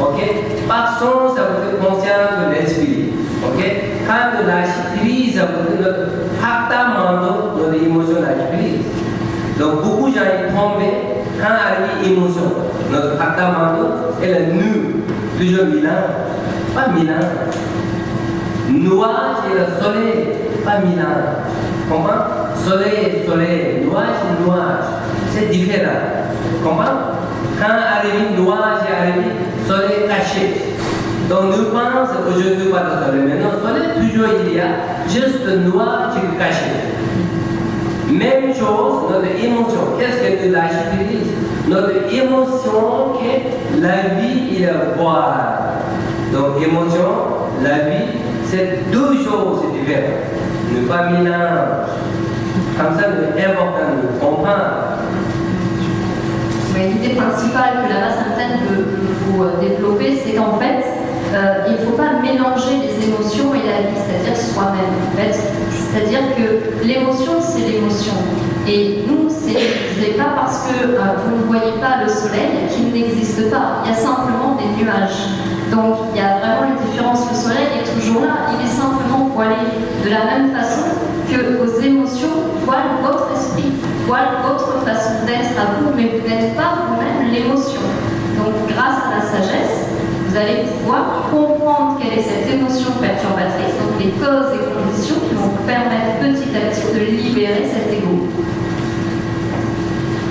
Okay? Façon, ça veut dire conscience de l'esprit. Okay? Quand nous lâchons prise, ça veut dire notre acte mental, notre émotion lâche prise. Donc, beaucoup de gens sont tombés quand arrive l'émotion. Notre acte mental, elle est nue, toujours Milan. Pas Milan. Nuage et le soleil, pas Milan. Comment? Soleil, nuage, c'est différent. Comment? Quand arrive nuage et arrive soleil caché. Donc nous pensons qu'aujourd'hui pas de soleil, mais non, soleil toujours il y a juste nuage caché. Même chose, notre émotion. Qu'est-ce que nous lâchons prise? Notre émotion, que la vie il est boire. Donc, émotion, la vie, c'est deux choses différentes. Ne pas mélanger. Comme ça, c'est important de comprendre. L'idée principale que la Sainte veut vous développer, c'est qu'en fait, il ne faut pas mélanger les émotions et la vie, c'est-à-dire soi-même. En fait. C'est-à-dire que l'émotion, c'est l'émotion. Et nous, c'est pas parce que vous ne voyez pas le soleil qu'il n'existe pas. Il y a simplement des nuages. Donc, il y a vraiment une différence. Le soleil est toujours là. Il est simplement voilé de la même façon que vos émotions voilent votre esprit. voile votre façon d'être à vous, mais vous n'êtes pas vous-même l'émotion. Donc grâce à la sagesse, vous allez pouvoir comprendre quelle est cette émotion perturbatrice, donc les causes et conditions qui vont vous permettre petit à petit de libérer cet ego.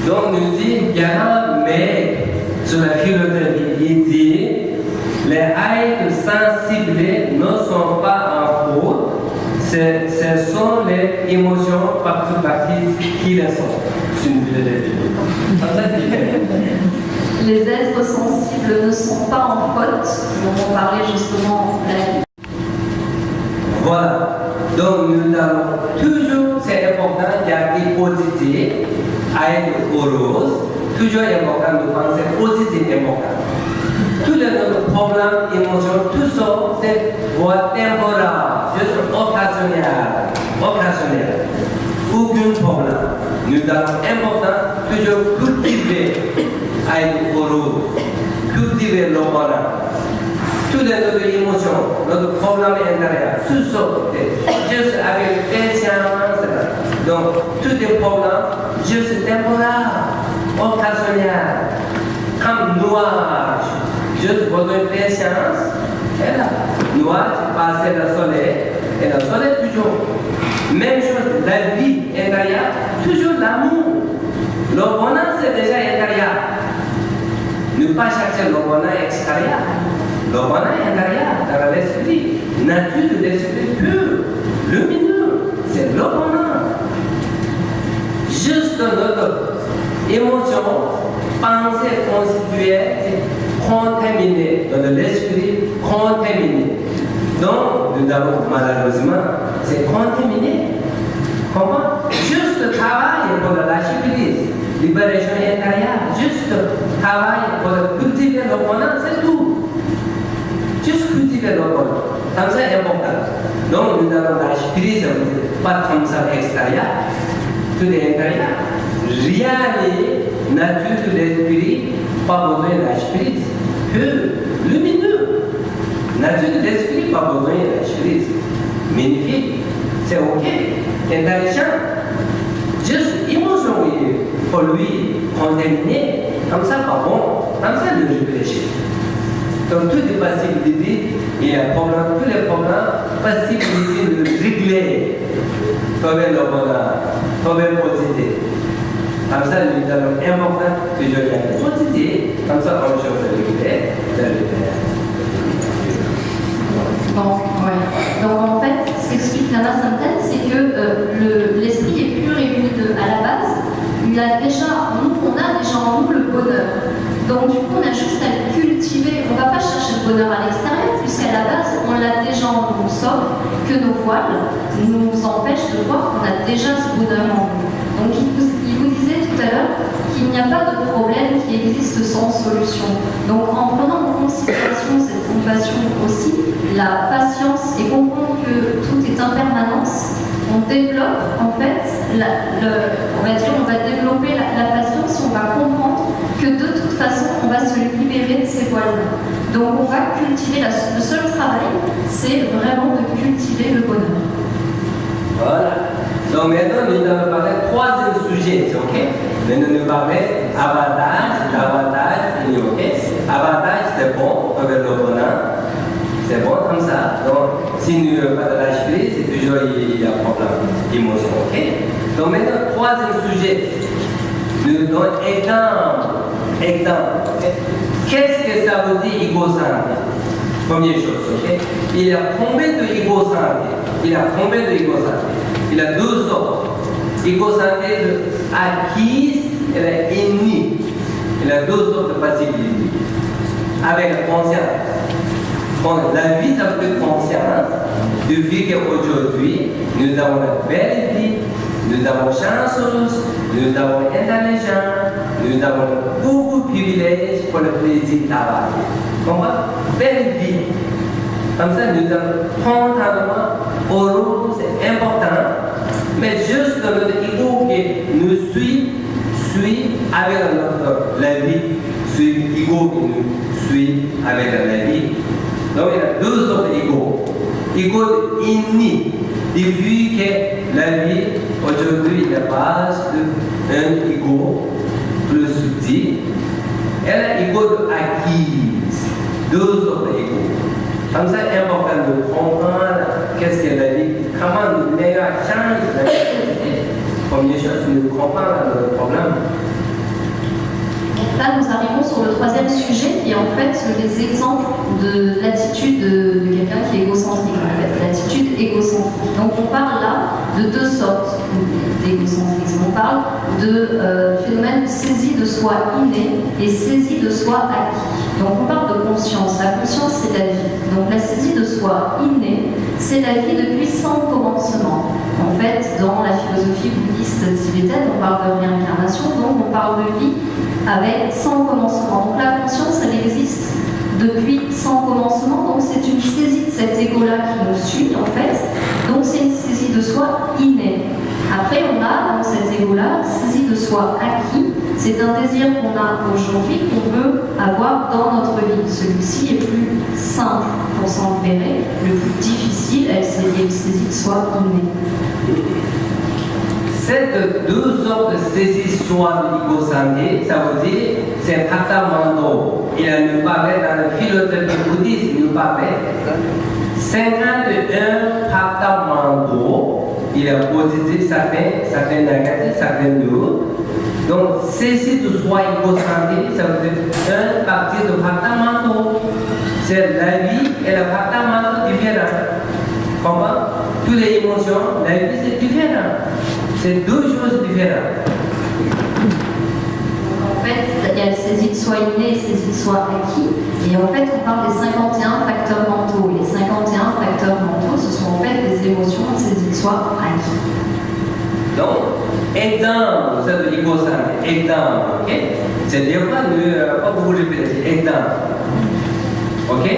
Donc nous dit, il y a un mais sur la philosophie, il dit, les actes sensibles ne sont pas en faute, ce sont les émotions perturbatrices qui le sont. C'est une philosophie. Les êtres sensibles ne sont pas en faute, dont on parlait justement la vie. Voilà. Donc nous avons toujours, c'est important, garder positif, être heureuse, toujours important de penser positif important. Tous les autres problèmes, émotions, tout ça, c'est voie temporaire, juste occasionnel. Aucun problème. Nous avons important toujours cultiver, être heureux, cultiver le bonheur. Toutes les autres émotions, notre problème intérieur, tout ça, juste avec patience. Donc, tous les problèmes, juste temporaire, occasionnel, comme noir, juste besoin de patience. Et là, noir, passer le soleil, et le soleil toujours. Même chose, la vie intérieure, toujours l'amour. Le bonheur, c'est déjà intérieur. Ne pas chercher le bonheur extérieur. Le bonheur intérieur, dans l'esprit, nature de l'esprit pur, lumineux, c'est le bonheur. Juste notre émotion, pensée constituée, contaminée dans l'esprit, contaminée. Donc, nous avons malheureusement, c'est contaminé. Comment? Juste travailler pour la lâcher prise, libération intérieure, juste travailler pour cultiver le bonheur, c'est tout. Juste cultiver le bonheur. Comme ça, c'est important. Donc, nous avons lâcher prise, pas comme ça extérieur, tout est intérieur. Rien n'est nature de l'esprit, pas besoin de lâcher prise. Que lumineux. Nature de l'esprit, pas besoin de lâcher prise. Magnifique. C'est ok. Intelligent. Juste émotion, pour lui, contaminé. Comme ça, pas bon. Comme ça, ne réfléchit. Donc, toutes les possibilités, il y a problème, tous les problèmes, possibilités de régler. Trouver le bonheur, trouver le positif. Comme ça, nous avons important que je gagne positif. Comme ça, on cherche à régler, Bon, ouais. Donc en fait, ce qu'explique Lama Samten, c'est que l'esprit est pur et venu à la base. On a déjà en nous le bonheur. Donc du coup, on a juste à le cultiver. On ne va pas chercher le bonheur à l'extérieur, puisqu'à la base, on l'a déjà en nous, sauf que nos voiles nous empêchent de voir qu'on a déjà ce bonheur en nous. Donc il vous disait tout à l'heure qu'il n'y a pas de problème qui existe sans solution. Donc en prenant en considération cette compassion aussi, la patience et comprendre que tout est impermanence, on développe en fait, on va développer la patience, on va comprendre que de toute façon on va se libérer de ces voiles-là. Donc on va cultiver, le seul travail c'est vraiment de cultiver le bonheur. Voilà. Donc maintenant nous allons parler troisième sujet, ok? Maintenant nous parler avantage, ok? Avantage c'est bon, avec le bonheur. C'est bon comme ça. Donc, si nous n'avons pas de lâche prise, c'est toujours il y a un problème d'émotion. Ok? Donc, maintenant, troisième sujet. Nous donnons exemple. Qu'est-ce que ça veut dire égocentrique? Première chose. Ok? Il y a combien de égocentrique? Il y a deux sortes. Égocentrique acquise et innée. Il y a deux sortes de possibilités. Avec la conscience. La vie, ça veut dire conscience de vivre qu'aujourd'hui, nous avons une belle vie, nous avons chanceuse, nous avons intelligent, nous avons beaucoup de privilèges pour le plaisir de travailler. Comment? Belle vie. Comme ça, nous avons spontanément, heureux, c'est important, mais juste notre ego qui nous suit avec la vie, l'ego qui nous suit avec la vie. Donc il y a deux sortes d'ego. Ego inné, depuis que la vie, aujourd'hui la base d'un ego plus subtil et l'ego acquise, deux autres égos. Comme ça, c'est important de comprendre qu'est-ce que la vie, comment le meilleur change la vie. Première chose, nous comprendre le problème. Là, nous arrivons sur le troisième sujet qui est en fait les exemples de l'attitude de quelqu'un qui est égocentrique, en fait, l'attitude égocentrique. Donc on parle là de deux sortes d'égocentrisme. On parle de phénomène de saisie de soi inné et saisie de soi acquis. Donc on parle de conscience. La conscience, c'est la vie. Donc la saisie de soi innée, c'est la vie depuis sans commencement. En fait, dans la philosophie bouddhiste tibétaine, on parle de réincarnation, donc on parle de vie avec sans commencement. Donc la conscience, elle existe depuis sans commencement, donc c'est une saisie de cet ego-là qui nous suit, en fait. Donc c'est une saisie de soi innée. Après, on a dans cet ego-là, saisie de soi acquis, c'est un désir qu'on a aujourd'hui, qu'on veut avoir dans notre vie. Celui-ci est plus simple pour s'en libérer, le plus difficile, c'est une saisie de soi innée. Ces deux sortes de saisie soi de l'ego-santé, ça veut dire c'est Pathamando. Il nous parlait dans la philosophie bouddhiste, il nous parlait 51 Pathamando. Il est positif, certains négatifs, certains neutres. Donc, saisie de soi ego-santé, ça veut dire une partie de Pathamando. C'est la vie et le Pathamando différents. Comment? Toutes les émotions, la vie c'est différent. C'est deux choses différentes. En fait, il y a le saisie de soi inné et le saisie de soi acquis. Et en fait, on parle des 51 facteurs mentaux. Les 51 facteurs mentaux, ce sont en fait des émotions de saisie de soi acquis. Donc, exemple, c'est de l'ego-santé. Exemple, ok? C'est des fois, pas beaucoup répéter. Exemple. Ok?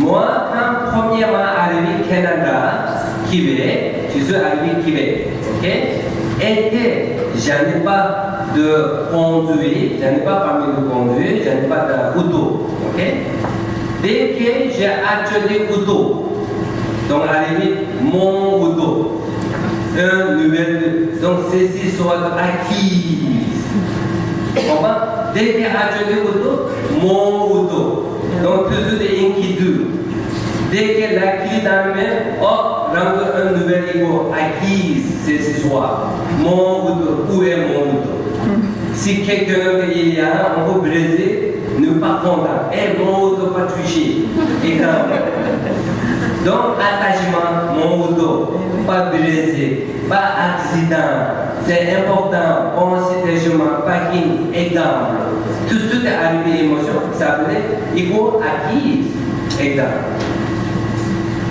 Moi, quand premièrement arrivé au Canada, Québec, je suis arrivé au Québec, ok? Et je n'ai pas de conduire, je n'ai pas permis de conduire, je n'ai pas d'auto, ok? Dès que j'ai acheté auto, donc arrivé mon auto, un nouvel, donc ceci soit acquis. Comment? Dès que j'ai acheté auto, mon auto, donc toujours des inquiétudes. Dès que l'acquis dans le même, rentre un nouvel ego acquis ce soir. Mon auto, où est mon auto? Si quelqu'un il y a, on peut briser, ne pas content. Et mon auto pas touché. Exemple. Donc, attachement, mon auto, pas brisé, pas accident. C'est important, considération, parking, exemple. Tout est arrivé émotion, ça s'appelle ego acquis. Exemple.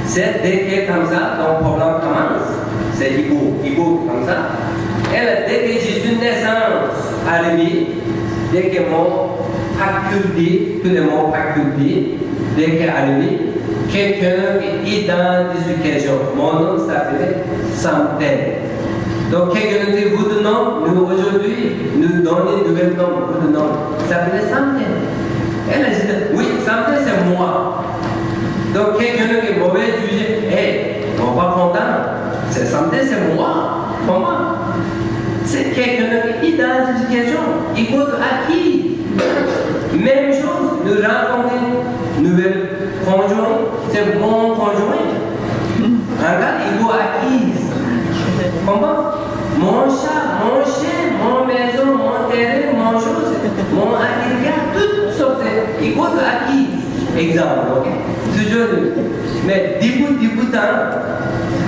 C'est dès que comme ça, ton problème commence, c'est ego comme ça. Et là, dès que je suis naissance arrivé, dès que mon faculté, tout le monde faculté, dès que arrivé, quelqu'un qui est dans l'éducation, mon nom s'appelle Santé. Donc quelqu'un dit vous de nom, nous aujourd'hui, nous donnons un nouvel nom, vous de nom, ça s'appelle Santé. Elle a dit, oui, Santé c'est moi. Donc quelqu'un qui est mauvais jugé, on va pas content, c'est Santé c'est moi. Comment? C'est quelqu'un qui est dans l'éducation, il faut acquis. Même chose, nous rencontrons une nouvelle conjoint, c'est mon conjoint. Regarde, il faut acquis. Comment? Mon chat, mon chien, mon maison, mon terrain, mon chose, mon agrégat, toutes sortes. Il faut acquis. Exemple, ok? Toujours. Mais du temps,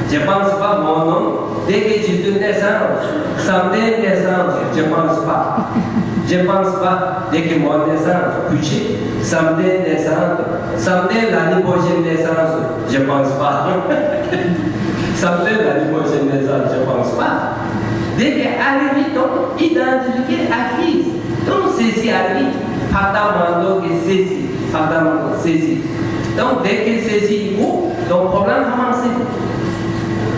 je ne pense pas mon nom. Dès que je suis naissance, santé naissance, je ne pense pas. Je ne pense pas dès que mon naissance, couché, santé naissance, santé l'année prochaine naissance, je ne pense pas. Santé l'année prochaine naissance, je ne pense pas. Dès qu'arrive, donc, identifié, acquis. Donc, c'est arrivé, Pathamando qui saisit, Pathamando saisit. Donc, dès qu'il saisit, donc, problème commence.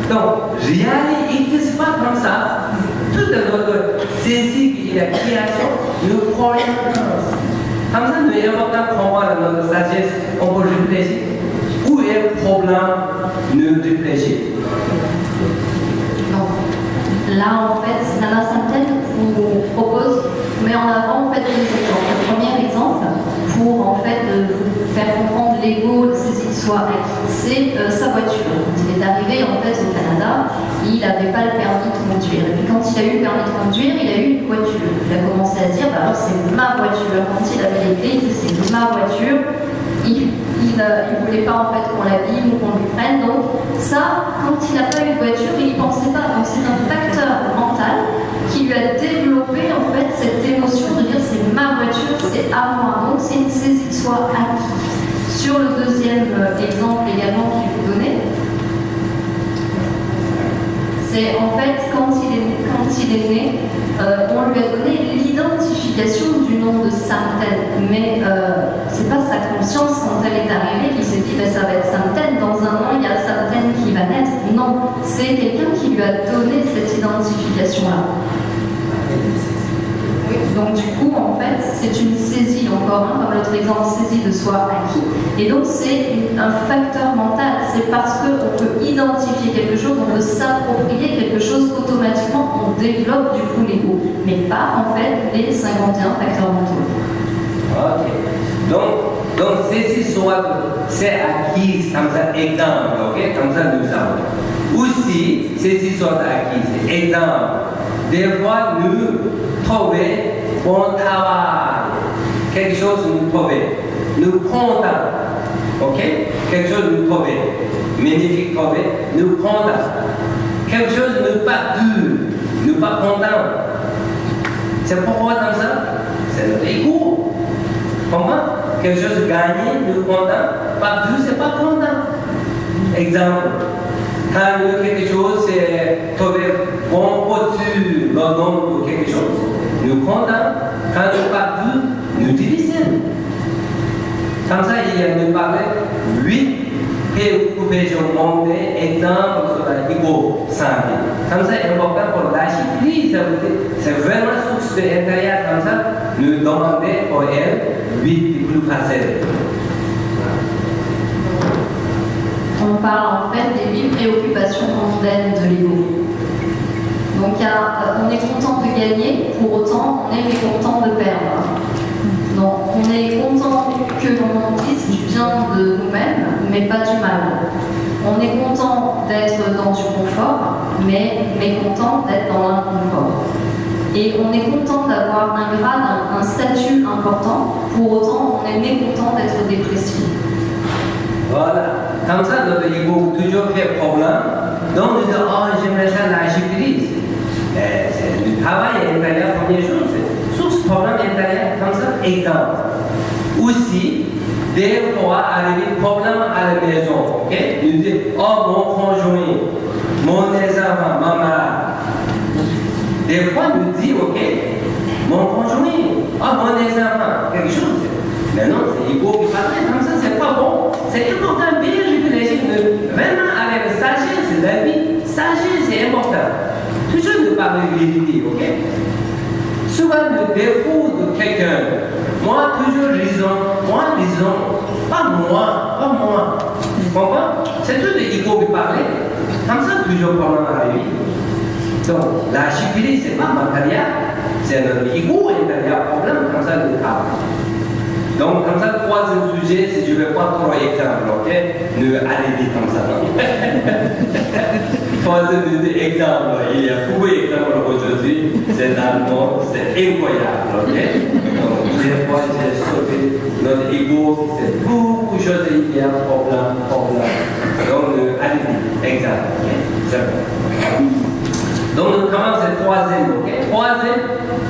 Donc, rien n'existe pas comme ça. Toute notre saisie et la création, nous croyons. Comme ça, nous est important de comprendre notre sagesse, on peut réfléchir. Où est le problème? Nous réfléchir. Donc l'ego saisit de soi acquis, c'est sa voiture. Quand il est arrivé en fait au Canada, il n'avait pas le permis de conduire. Et puis quand il a eu le permis de conduire, il a eu une voiture. Il a commencé à se dire, bah alors c'est ma voiture. Quand il avait les clés, il disait c'est ma voiture. Il ne voulait pas en fait qu'on l'abîme ou qu'on lui prenne. Donc ça, quand il n'a pas eu de voiture, il n'y pensait pas. Donc c'est un facteur mental qui lui a développé en fait cette émotion de dire c'est ma voiture, c'est à moi. Donc c'est une saisie de soi acquis. Sur le deuxième exemple également qu'il vous donnait, c'est en fait quand il est né, on lui a donné l'identification du nom de Samten, mais c'est pas sa conscience quand elle est arrivée qui s'est dit ben, ça va être Samten, dans un an il y a Samten qui va naître. Non, c'est quelqu'un qui lui a donné cette identification-là. Oui, donc du coup, en fait, c'est une saisie encore, comme l'autre exemple, saisie de soi acquis. Et donc c'est un facteur mental, c'est parce qu'on peut identifier quelque chose, on peut s'approprier quelque chose, automatiquement on développe du coup l'ego, mais pas en fait les 51 facteurs mentaux. Ok. Donc saisie de soi, c'est acquis, comme ça, exemple, ok? Comme ça nous savons. Aussi, saisie de soi acquis, c'est exemple. Des fois, nous trouvons bon travail, quelque chose nous trouvons, nous comptons, ok? Quelque chose nous trouvons, magnifique trouver, nous comptons. Quelque chose nous pas dur, nous pas contents. C'est pourquoi comme ça? C'est notre ego. Comment? Quelque chose gagné, nous contents. Pas dur, c'est pas content. Exemple. Quand nous quelque chose, c'est trouver bon au-dessus, le nom de quelque chose. Nous comptons. Quand nous parlons, nous divisons. Comme ça, il nous parlait 8 préoccupations mondaines, exemple sur l'ego santé. Comme ça, c'est important pour lâcher prise. C'est vraiment source de l'intérieur. Comme ça, nous demander pour elle 8 plus faciles. On parle en fait des 8 préoccupations mondaines de l'ego. Donc on est content de gagner, pour autant on est mécontent de perdre. Donc on est content que l'on dise du bien de nous-mêmes, mais pas du mal. On est content d'être dans du confort, mais mécontent d'être dans l'inconfort. Et on est content d'avoir un grade, un statut important, pour autant on est mécontent d'être dépressif. Voilà. Comme ça, notre ego toujours fait problème. Donc, nous disons, oh, j'aimerais ça lâcher prise. C'est du travail intérieur, première chose. C'est source problème intérieur, comme ça, exemple. Aussi, des fois, arriver problème à la maison. Ok? Nous disons, oh, mon conjoint, mon enfant, ma mère. Des fois, nous disons, ok, mon conjoint, oh, mon enfant, quelque chose. Mais non, c'est l'ego qui parle, comme ça, c'est pas bon. C'est important, bien réfléchir, vraiment avec la sagesse de la vie. Sagesse, c'est important. Toujours nous parler de vérité, ok? Souvent, le défaut de quelqu'un, moi, toujours raison, pas moi. Tu comprends? C'est tout l'ego qui parle. Comme ça, toujours problème à la vie. Donc, la chipilité, c'est pas matériel, c'est notre ego intérieur, problème, comme ça, nous parle. Donc, comme ça, le troisième sujet, si je ne vais pas trop exemples, ok? Nous allez vite comme ça. Troisième exemple, il y a beaucoup d'exemples aujourd'hui, c'est dans le monde, c'est incroyable, ok? Donc, des fois, j'ai sauvé notre ego, c'est beaucoup de choses, il y a problème. Donc, nous allez vite, exemple, ok? C'est bon. Donc, nous commençons le troisième, ok? Troisième,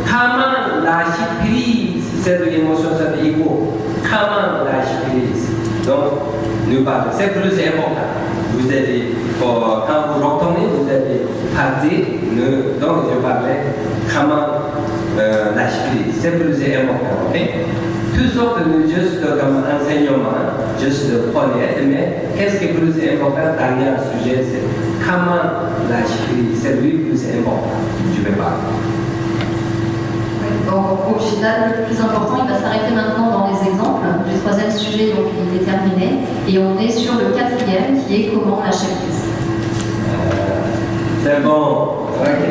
comment lâcher prise cette émotion, cet ego? Comment lâcher prise? Donc, nous parlons, c'est plus important. Vous avez, quand vous retournez, vous avez parti, donc je parlais comment lâcher prise. C'est plus important, ok? Tout sortes de juste comme enseignement, juste de connaître, mais qu'est-ce qui est plus important dans le sujet, c'est comment lâcher prise. C'est lui le plus important. Je vais parler. Donc, au final, le plus important, il va s'arrêter maintenant dans les exemples. Le troisième sujet, donc, il est terminé. Et on est sur le quatrième, qui est comment lâcher prise. C'est bon. Ok.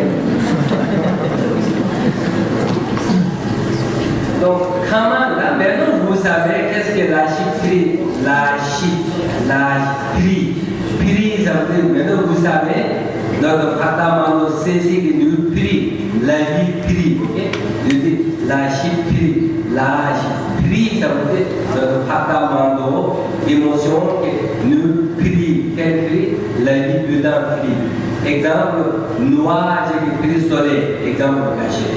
Donc, comment là, maintenant vous savez qu'est-ce que la chyprie, Prix, ça veut dire, maintenant vous savez, notre Fatamando saisit que nous prix, la vie prix, ok? Je dis la chyprie, ça veut dire notre Fatamando, émotion que nous prix, quel prix? La vie dedans prix. Exemple, noir, j'ai pris soleil, exemple caché.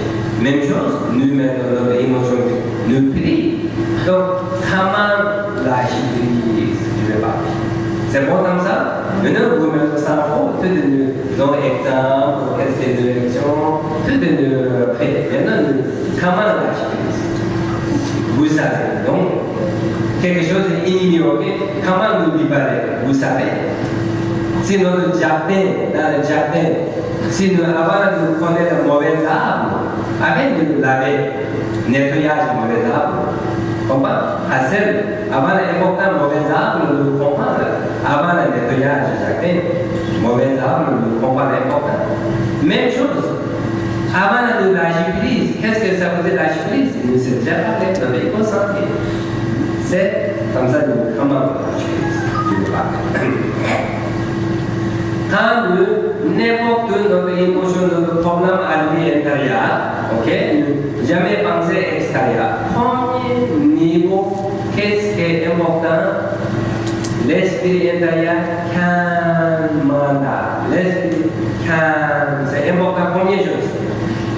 Même chose, nous mettons notre émotion, nous prix. Donc, comment la chyprie, je vais parler. C'est bon comme ça? Maintenant, vous mettez ça en faute, tout de nous, dans l'exemple, qu'est-ce que de l'élection, tout de nous fait. Maintenant, comment la chyprie? Vous savez. Donc, quelque chose d'ignoré, comment nous libérer? Vous savez. Si notre jardin, dans le jardin, si nous avons de connaître de mauvais arbres, avec de laver, nettoyage de mauvais arbres, comprenez? Avant l'important mauvais arbres, nous comprenons. Avant le nettoyage du jardin, mauvais arbres, nous comprenons l'important. Même chose. Avant de lâcher prise, qu'est-ce que ça veut dire lâcher prise? Nous sommes déjà parlé dans les concentrés. C'est comme ça nous comment lâcher prise. Je vous parle. Quand n'importe notre émotion, notre problème arrivé intérieur, ok, jamais penser extérieur. Premier niveau, qu'est-ce qui est important? L'esprit intérieur calme. L'esprit calme, c'est important, première chose.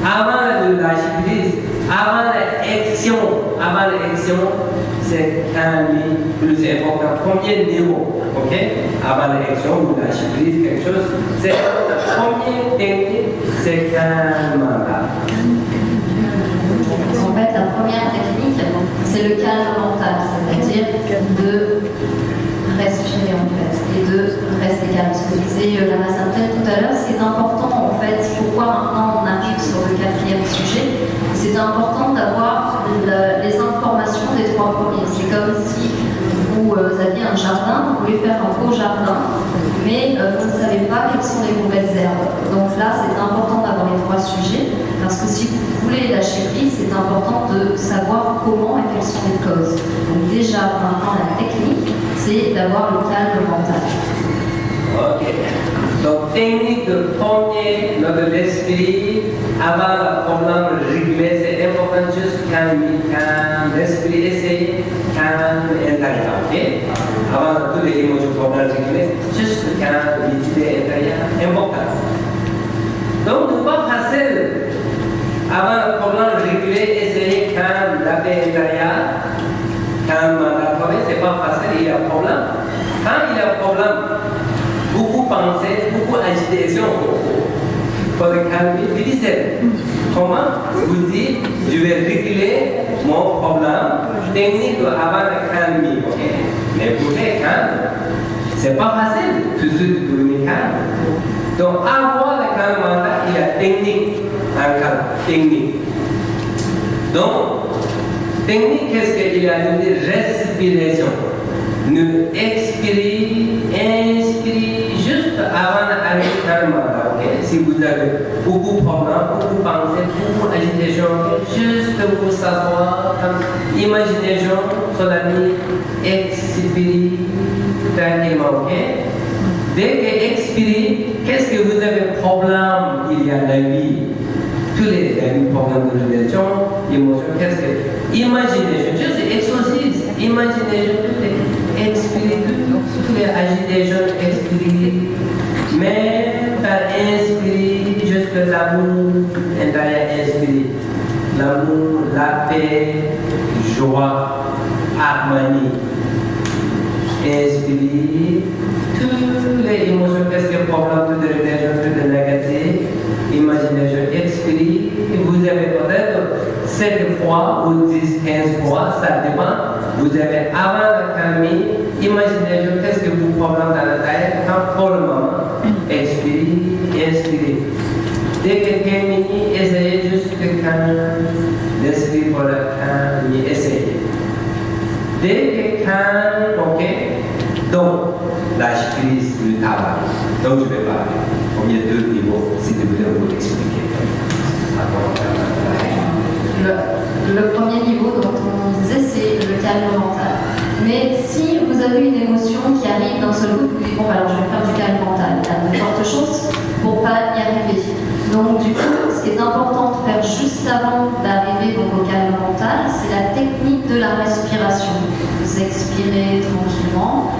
Avant de lâcher prise, avant l'action, c'est calme, plus important. Premier niveau, ok? Avant l'action, vous lâchez prise, quelque chose, c'est la première technique, c'est calme. En fait, la première technique, c'est le calme mental, c'est-à-dire de respirer en fait et de rester calme. Ce que disait Lama Samten tout à l'heure, c'est important en fait, pourquoi maintenant on arrive sur le quatrième sujet, c'est important d'avoir les informations des trois premiers. C'est comme si vous aviez un jardin, vous voulez faire un beau jardin, mais vous ne savez pas quelles sont les mauvaises herbes. Donc là, c'est important d'avoir les trois sujets, parce que si vous voulez lâcher prise, c'est important de savoir comment et quelles sont les causes. Donc déjà, maintenant, la technique, c'est d'avoir le calme mental. Ok. Donc, technique de premier, notre esprit, avant le problème réglé, c'est important juste calme, l'esprit, essayer, calme, intérieur, ok? Avant tous les émotions problèmes réglés, juste calme, l'idée intérieure, important. Donc, nous pas facile. Avant le problème réglé, essayer calme, la paix intérieure, calme, la forêt, c'est pas facile, il y a un problème. Quand il y a un problème, beaucoup penser, beaucoup agitation pour le calmer, difficile. Comment vous dites, je vais régler mon problème, technique avant de calmer, ok? Mais pour être calme, c'est pas facile tout de suite de devenir calme. Donc, avoir le calme mental, il y a technique, un calme, technique. Donc, technique, qu'est-ce qu'il y a de dire? Respiration. Nous expirez, inspirez juste avant d'arriver calmement. Okay? Si vous avez beaucoup de problèmes, beaucoup de pensées, beaucoup d'agitation, juste vous savoir, imagination sur la nuit, expirez tranquillement. Okay? Dès que expirez, qu'est-ce que vous avez problème il y a dans la vie? Tous les problèmes de relation, émotion, qu'est-ce que? Imagination, juste exorcise, imagination, expirez, toutes les agitations, expirez, mais par inspirer, juste l'amour intérieur, inspirer, l'amour, la paix, joie, harmonie, inspirer, toutes les émotions, qu'est-ce que problème, toutes les relations, toutes les négatives, imagination, expirez, vous avez peut-être 7 fois ou 10, 15 fois, ça dépend. Vous avez avant de calmer, imaginez qu'est-ce que vous problème dans la tête, quand pour le moment, expirez, inspirez. Dès que terminez, essayez juste de calmer l'esprit pour le calmer, essayez. Dès que calme, ok, donc lâche prise du travail. Donc je vais parler. Il y a 2 niveaux, si vous voulez vous expliquer. le premier niveau dont on disait, c'est le calme mental. Mais si vous avez une émotion qui arrive d'un seul coup, vous dites, bon, alors je vais faire du calme mental. Il y a de fortes chances pour pas y arriver. Donc du coup, ce qui est important de faire juste avant d'arriver au calme mental, c'est la technique de la respiration. Vous expirez tranquillement,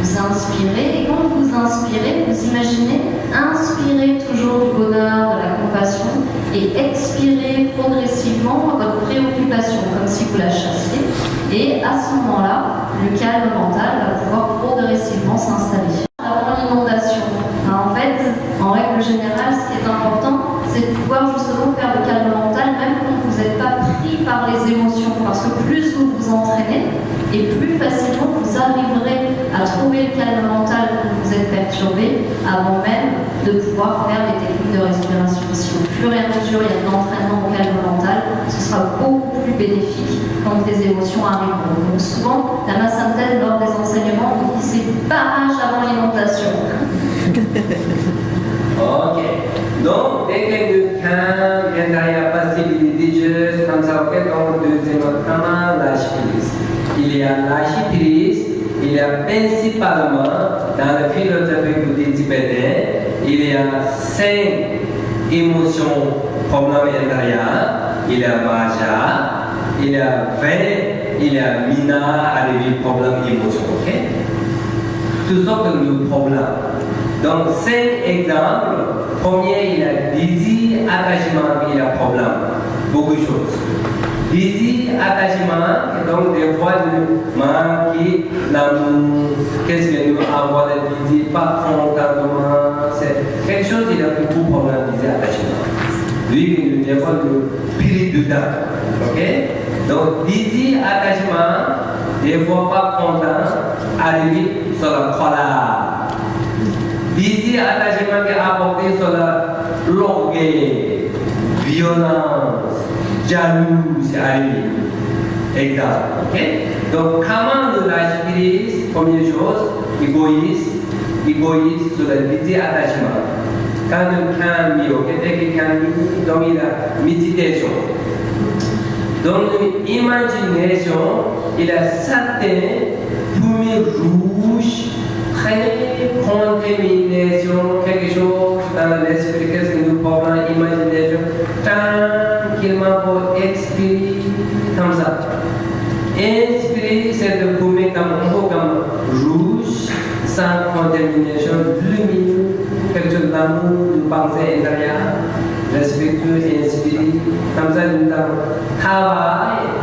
vous inspirez, et quand vous inspirez, vous imaginez inspirer toujours du bonheur, de la compassion, et expirer progressivement votre préoccupation, comme si vous la chassiez. Et à ce moment-là, le calme mental va pouvoir progressivement s'installer. Avant l'inondation, en fait, en règle générale, ce qui est important, c'est de pouvoir justement faire le calme mental, même quand vous n'êtes pas pris par les émotions, parce que plus vous vous entraînez, et plus facilement vous arriverez à trouver le calme mental quand vous êtes perturbé, avant même de pouvoir faire les techniques de respiration. Si au fur et à mesure il y a de l'entraînement au calme mental, ce sera beaucoup plus bénéfique quand les émotions arriveront. Donc souvent, la Massanten, lors des enseignements, vous dit c'est barrage avant l'inondation. Ok. Donc, dès que le calme, il y a possibilité juste comme ça, ok, donc deuxièmement, lâche prise. Il y a lâche prise, il y a principalement, dans la philosophie bouddhiste tibétaine, il y a 5 émotions, problèmes intérieurs. Il y a Maja, il y a 20, il y a Mina, arrivé problème émotion, ok? Tout sortes de problèmes. Donc, 5 exemples. Premier, il y a désir, attachement, il y a problème. Beaucoup de choses. Désir, attachement, donc des fois, nous manquons l'amour. Qu'est-ce que nous avons de désir, pas contentement. C'est quelque chose, il y a beaucoup de problèmes de désir, attachement. Lui, des fois, nous pile dedans. Ok? Donc, désir, attachement, des fois pas content, arrivé sur la colère. Désir, attachement qui est apporté sur l'orgueil, violence, jalousie, arrivé. Exemple. Ok? Donc, comment nous lâcher prise? Première chose, égoïste sur le désir, attachement. Quand on calme, ok? Dès qu'il calme, donc il y a méditation. Donc, imagination, il y a certains fumées rouges, très contamination, quelque chose dans l'esprit, qu'est-ce que nous pouvons imagination, tranquillement pour expirer comme ça. Inspirer, c'est de fumer comme rouge, sans contamination, lumineux, quelque chose d'amour, de pensée intérieure, respectueux, inspiré, comme ça nous travaillons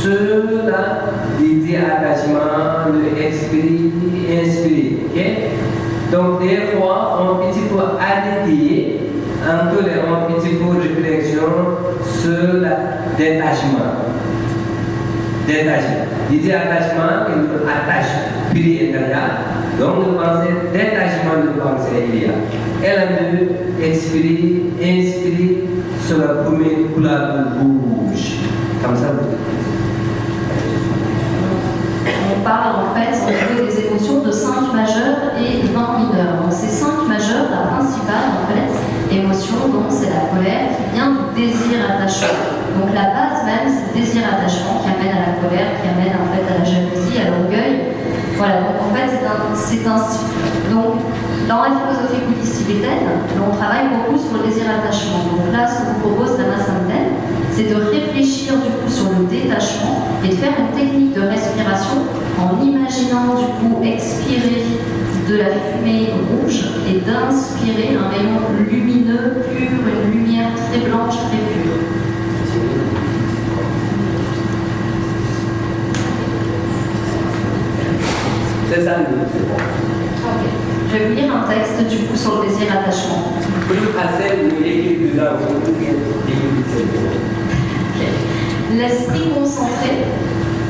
sur la désir attachement, le inspirer. Okay? Donc des fois, on peut petit peu arrêter, encore un petit peu de réflexion sur le détachement. Désir attachement, qui nous attache, puis intérieur. Donc nous pensons détachement de pensée il y a. Elle a dû inspirer sur la première couleur rouge. Comme ça. On parle en fait au niveau des émotions de 5 majeures et 20 mineures. Donc ces 5 majeures, la principale en fait, émotion, donc c'est la colère qui vient du désir attachement. Donc la base même, c'est le désir attachement qui amène à la colère, qui amène en fait à la jalousie, à l'orgueil. Voilà, donc en fait c'est un cycle. Donc dans la philosophie bouddhiste tibétaine, on travaille beaucoup sur le désir attachement. Donc là, ce que vous propose la Massanten, c'est de réfléchir du coup sur le détachement et de faire une technique de respiration en imaginant du coup expirer de la fumée rouge et d'inspirer un rayon lumineux, pur, une lumière très blanche, très pure. C'est ça, c'est bon. Okay. Je vais vous lire un texte du coup sur le désir attachement. L'esprit concentré,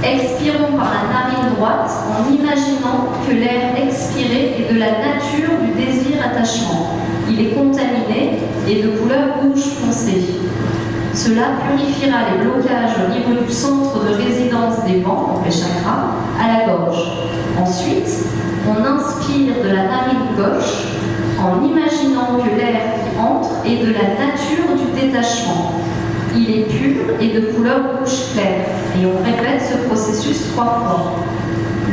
expirons par la narine droite en imaginant que l'air expiré est de la nature du désir attachement. Il est contaminé et de couleur rouge foncé. Cela purifiera les blocages au niveau du centre de résidence des vents, donc les chakras, à la gorge. Ensuite, on inspire de la narine gauche en imaginant que l'air qui entre est de la nature du détachement. Il est pur et de couleur rouge clair, et on répète ce processus 3 fois.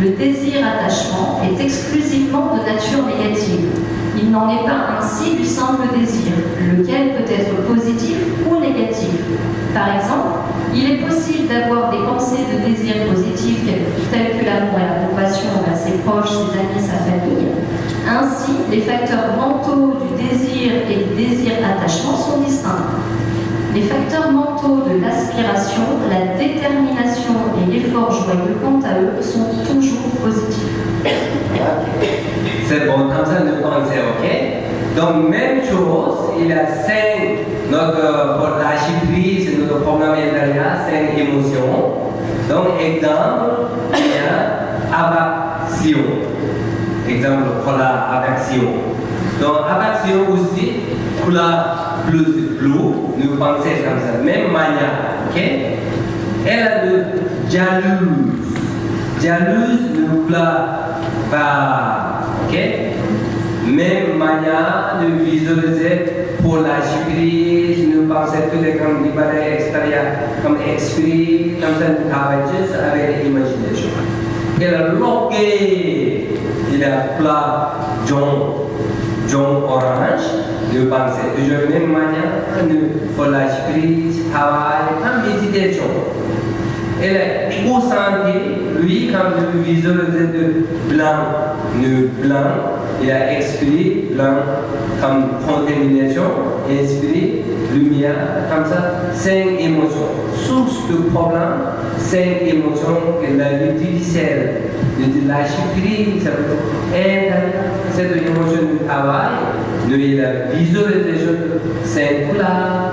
Le désir-attachement est exclusivement de nature négative. Il n'en est pas ainsi du simple désir, lequel peut être positif ou négatif. Par exemple, il est possible d'avoir des pensées de désir positif telles que l'amour et la compassion envers ses proches, ses amis, sa famille. Ainsi, les facteurs mentaux du désir et du désir-attachement sont distincts. Les facteurs mentaux de l'aspiration, la détermination et l'effort joyeux, quant à eux, sont toujours positifs. C'est bon, comme ça nous pensons, ok? Donc, même chose, il y a 5, pour lâcher prise, notre problème intérieur, 5 émotions. Donc, exemple, il y a aversion. Exemple, couleur aversion. Donc, aversion aussi, couleur plus bleu, nous pensons comme ça, même manière, ok? Elle a de jalouse. Jalouse, nous pas, ok? Même manière de visualiser pour la prise, nous pensons tout les comme libérer extérieur, comme esprit, comme ça nous travaillons juste avec l'imagination. Elle a loqué, il a plat jaune orange, nous pensons toujours la même manière, nous pour la prise, travail, comme méditation. Elle est concentrée, lui, quand nous visualisons de blanc, il a esprit blanc comme contamination, esprit, lumière, comme ça, 5 émotions. Source de problème, 5 émotions, et la vie difficile, de lâcher prise, ça veut dire cette émotion du travail, nous il a visualisation de 5 couleurs.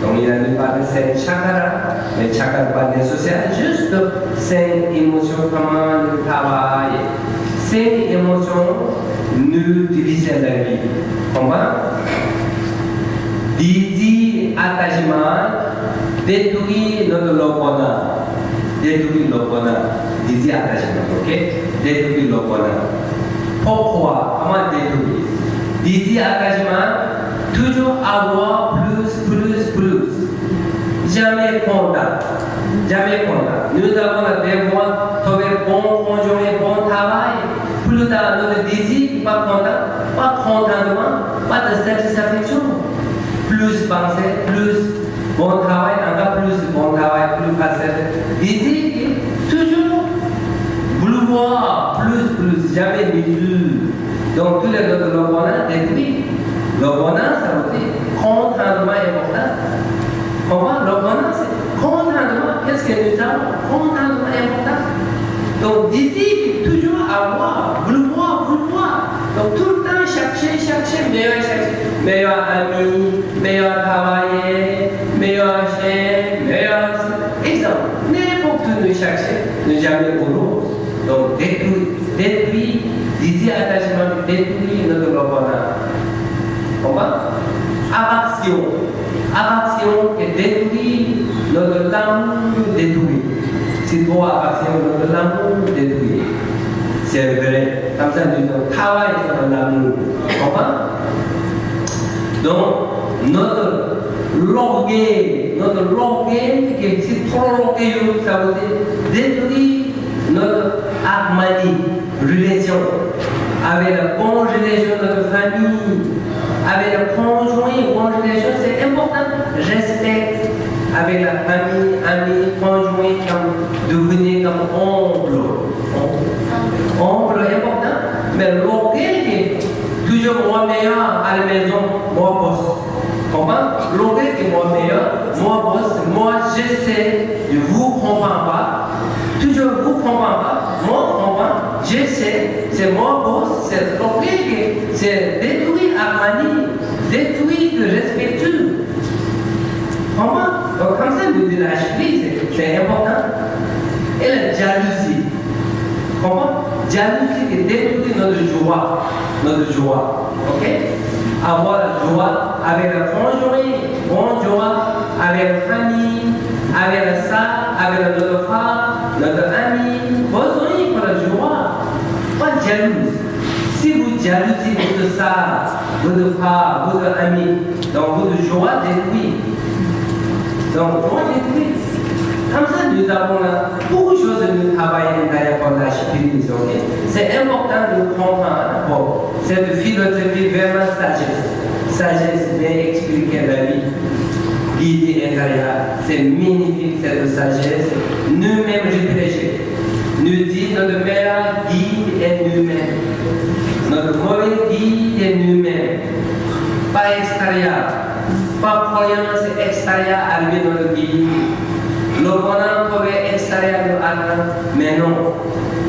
Donc il a pas de 5 chakras, les chakras pas associés, juste 5 émotions, comment nous travaillons. 5 émotions nous divisent la vie. Comment? Désir, attachement, détruit notre bonheur. Détruit le bonheur. Désir, attachement, ok? Détruit le bonheur. Pourquoi? Comment détruire? Désir, attachement, toujours avoir plus. Jamais content. Jamais content. Nous avons le devoir de trouver bon conjoint, bon travail. Plus tard, notre désir, pas contentement, pas de satisfaction. Plus penser, plus bon travail, encore plus bon travail, plus facile. Désir, toujours vouloir plus, jamais mesure. Donc, tous les autres, le bonheur détruit. Le bonheur, ça veut dire contentement important. Comment? Le bonheur, c'est contentement. Qu'est-ce que nous avons? Contentement important. Donc, désir, toujours avoir, vouloir. Donc, tout le temps, chercher, meilleur ami, meilleur travailleur, meilleur chef, meilleur. Exemple, n'importe où nous chercher, ne jamais vouloir. Donc, détruire, désir, attachement, détruire notre bonheur. Comment? Aversion est détruit, notre l'amour détruit. C'est trop aversion, notre l'amour détruit. C'est vrai. Comme ça, nous travaillons sur l'amour. Comment? Donc, notre l'orgueil, qui est trop orgueilleux, ça veut dire détruire notre harmonie, relation, avec la conjuration de notre famille. Avec le conjoint, c'est important. Respect avec la famille, amis, conjoint, comme devenir comme oncle. Oncle est important. Mais l'orgueil est toujours moi meilleur à la maison, moi boss. Comment? L'orgueil est moi meilleur, moi boss, moi je sais, je vous comprends pas. Toujours vous comprends pas, moi comprends, je sais, c'est moi boss, c'est l'orgueil, c'est détruire harmonie, détruire le respectueux. Comment? Donc comme ça, nous disons la prise, c'est important. Et la jalousie. Comment? Jalousie qui détruit notre joie. Ok? Avoir la joie avec le conjoint, bon joie, avec la famille, avec la sœur, avec notre frère, notre ami, besoin pour la joie. Pas jalouse. Si vous jalousez votre sœur, votre frère, votre ami, donc votre joie détruit. Donc, on détruit. Comme ça, nous avons beaucoup de choses à nous travailler dans l'archipel. C'est important de comprendre cette philosophie vraiment sagesse. Sagesse bien expliquer la vie. Guide intérieur. C'est magnifique cette sagesse. Nous-mêmes réfléchir. Nous dit notre meilleur guide est nous-mêmes. Notre mauvais guide est nous-mêmes. Pas extérieur. Pas croyance extérieure arriver dans le guide. Le bonheur pourrait extérieur de Allah, mais non.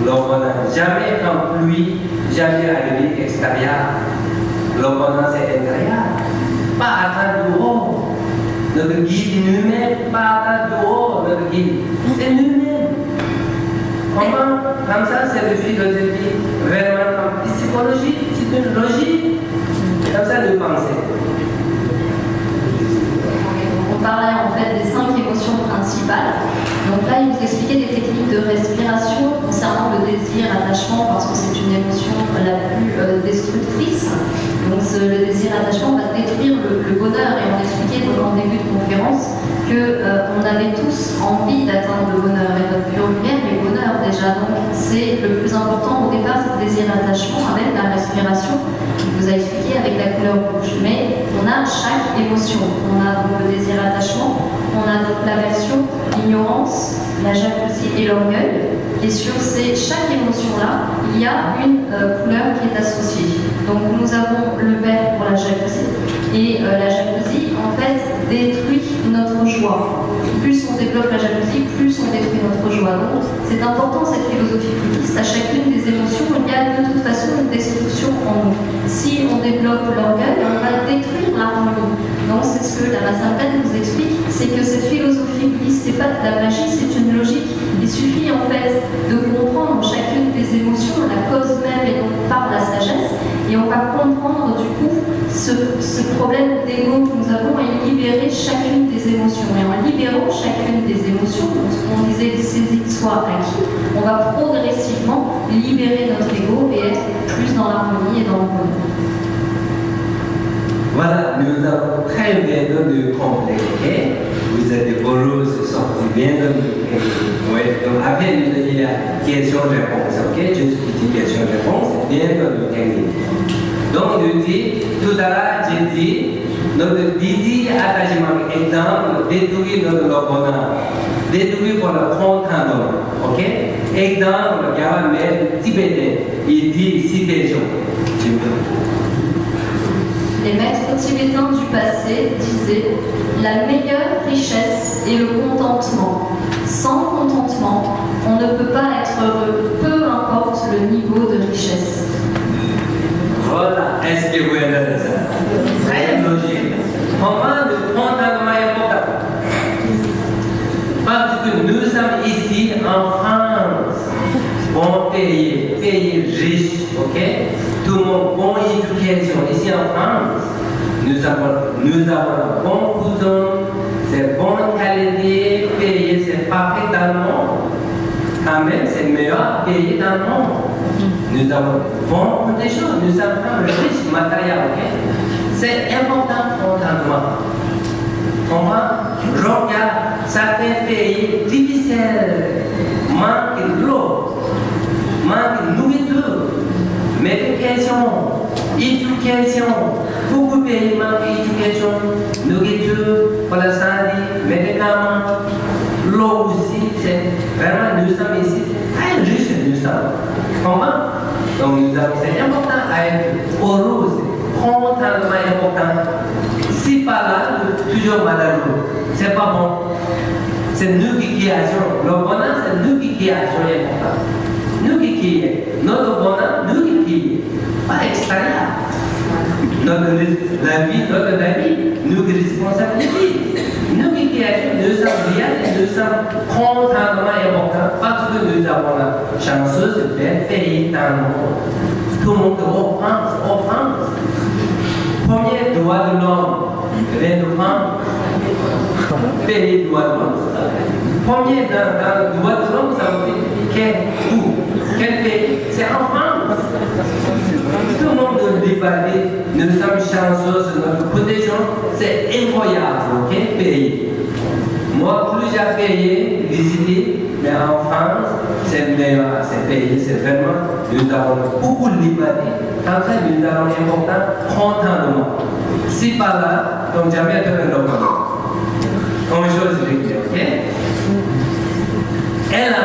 Le bonheur jamais en pluie, jamais arrivé extérieur. Le bonheur c'est intérieur. Pas attendre dehors. Notre guide nous-mêmes, pas attendre dehors notre guide. C'est nous-mêmes. Comment? Comme ça, c'est le philosophie, vraiment comme psychologie, c'est une logique. Comme ça, nous pensons. On parlait en fait des 5 émotions principales. Donc là, il nous expliquait des techniques de respiration concernant le désir, l'attachement, parce que c'est une émotion la plus destructrice. Donc le désir, l'attachement va détruire le bonheur. Et on expliquait en début de conférence qu'on avait tous envie d'atteindre le bonheur. Et notre pure lumière est le bonheur déjà. Donc c'est le plus important au départ, c'est le désir, l'attachement avec la respiration. Il vous a expliqué avec la couleur rouge. Mais on a chaque émotion. On a donc le désir, l'attachement. On a donc l'aversion, l'ignorance, la jalousie et l'orgueil. Et sur chaque émotion-là, il y a une couleur qui est associée. Donc nous avons le vert pour la jalousie. Et la jalousie, en fait, détruit notre joie. Plus on développe la jalousie, plus on détruit notre joie. Donc c'est important cette philosophie bouddhiste. À chacune des émotions, il y a de toute façon une destruction en nous. Si on développe l'orgueil, on va détruire l'harmonie. Donc c'est ce que la Massampène nous explique, c'est que cette philosophie bouddhiste, c'est pas de la magie, c'est une logique. Il suffit en fait de comprendre chacune des émotions, la cause même et donc par la sagesse, et on va comprendre du coup ce problème d'ego que nous avons et libérer chacune des émotions. Et en libérant chacune des émotions, on disait saisir soi acquis, on va progressivement libérer notre ego et être plus dans l'harmonie et dans le bonheur. Voilà, nous avons très bien de compléter. Vous êtes heureux, c'est sorti bien de nous. Oui, donc après, nous avons la question-réponse, ok? Juste une petite question-réponse, bien de nous terminer. Donc, nous dit, tout à l'heure, j'ai dit, notre désir attachement, exemple, détruire notre bonheur, détruire pour le contentement, ok? Exemple, il y a un maître tibétain, il dit citation. Les maîtres tibétains du passé disaient « La meilleure richesse est le contentement. Sans contentement, on ne peut pas être heureux, peu importe le niveau de richesse. » Voilà, est-ce que vous avez ça? Très logique. Comment le contentement est important? Parce que nous sommes ici en France, bon pays riche, ok? Tout le monde, bonne éducation. Ici en France, nous avons bon cousin, c'est bonne qualité, pays, c'est parfait dans le monde. Quand même, c'est le meilleur pays dans le monde. Nous avons bon des choses, nous sommes riches matériels, ok? C'est important contentement. Comment? Regarde certains pays difficiles, manque de l'eau, manque de nourriture. Médication, éducation, beaucoup de pays manquent d'éducation, nourriture, pour la santé, médicaments, l'eau aussi, c'est vraiment, nous sommes ici très riches, nous sommes. Comment? Donc c'est important à être heureux, contentement important. Si par là, toujours malheureux, c'est pas bon. C'est nous qui créons. Le bonheur, c'est nous qui créons important. Nous qui créons. Notre bonheur, nous qui créons. Pas extérieur. La vie, nous qui responsabilité. Nous qui créons, nous sommes bien, nous sommes contentement importants parce que nous avons la chanceuse d'être pays dans le monde. Tout le monde offense. Premier droit de l'homme, vient de France. Pays droit de l'homme. Premier dans le droit de l'homme, ça veut dire quel pays? C'est en France. Tout le monde nous déballer, nous sommes chanceux, notre protection, c'est incroyable, ok, pays. Moi, plus j'ai payé, visité, mais en France, c'est meilleur, c'est payé, c'est vraiment, nous avons beaucoup de liberté. Comme ça, nous avons important, contentement. Si pas là, donc jamais te le recommande. Une chose réglée, ok? Et là,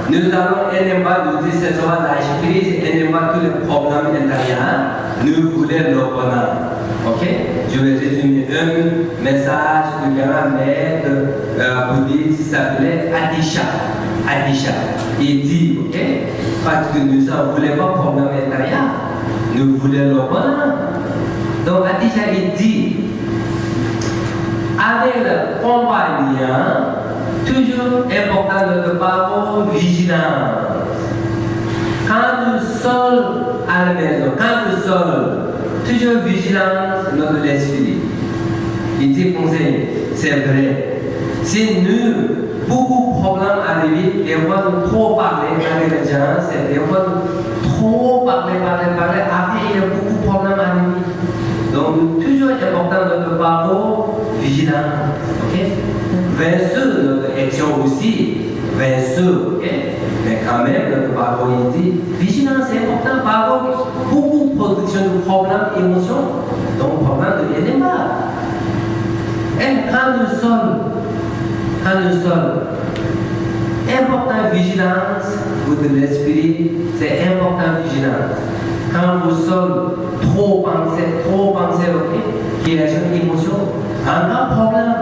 nous allons n'aime pas nous dire ce soir lâcher prise, n'aime pas tous les problèmes intérieurs, nous voulons l'opponent. Ok? Je vais résumer un message de grand-mère bouddhiste qui s'appelait Adisha. Adisha. Il dit, ok? Parce que nous ne voulons pas de problème intérieur, nous voulons l'opponent. Donc Adisha, il dit, avec le compagnon, toujours important de ne pas avoir vigilance. Quand nous sommes à la maison, quand nous sommes, toujours vigilance notre esprit. Il dit conseil, c'est vrai. Si nous, beaucoup de problèmes arrivent, des fois nous trop parler avec les gens, c'est des fois nous trop parler, après il y a beaucoup de problèmes arrivent. Donc toujours important de ne pas avoir vigilance. Okay? Versus notre action aussi, versus, okay? Mais quand même, notre parole il dit, vigilance c'est important, parole, beaucoup de production de problèmes, émotions, donc problème de l'élément. Et quand nous sommes, important vigilance pour de l'esprit, c'est important vigilance. Quand vous sommes trop pensé, ok, qui est une émotion, on a un problème.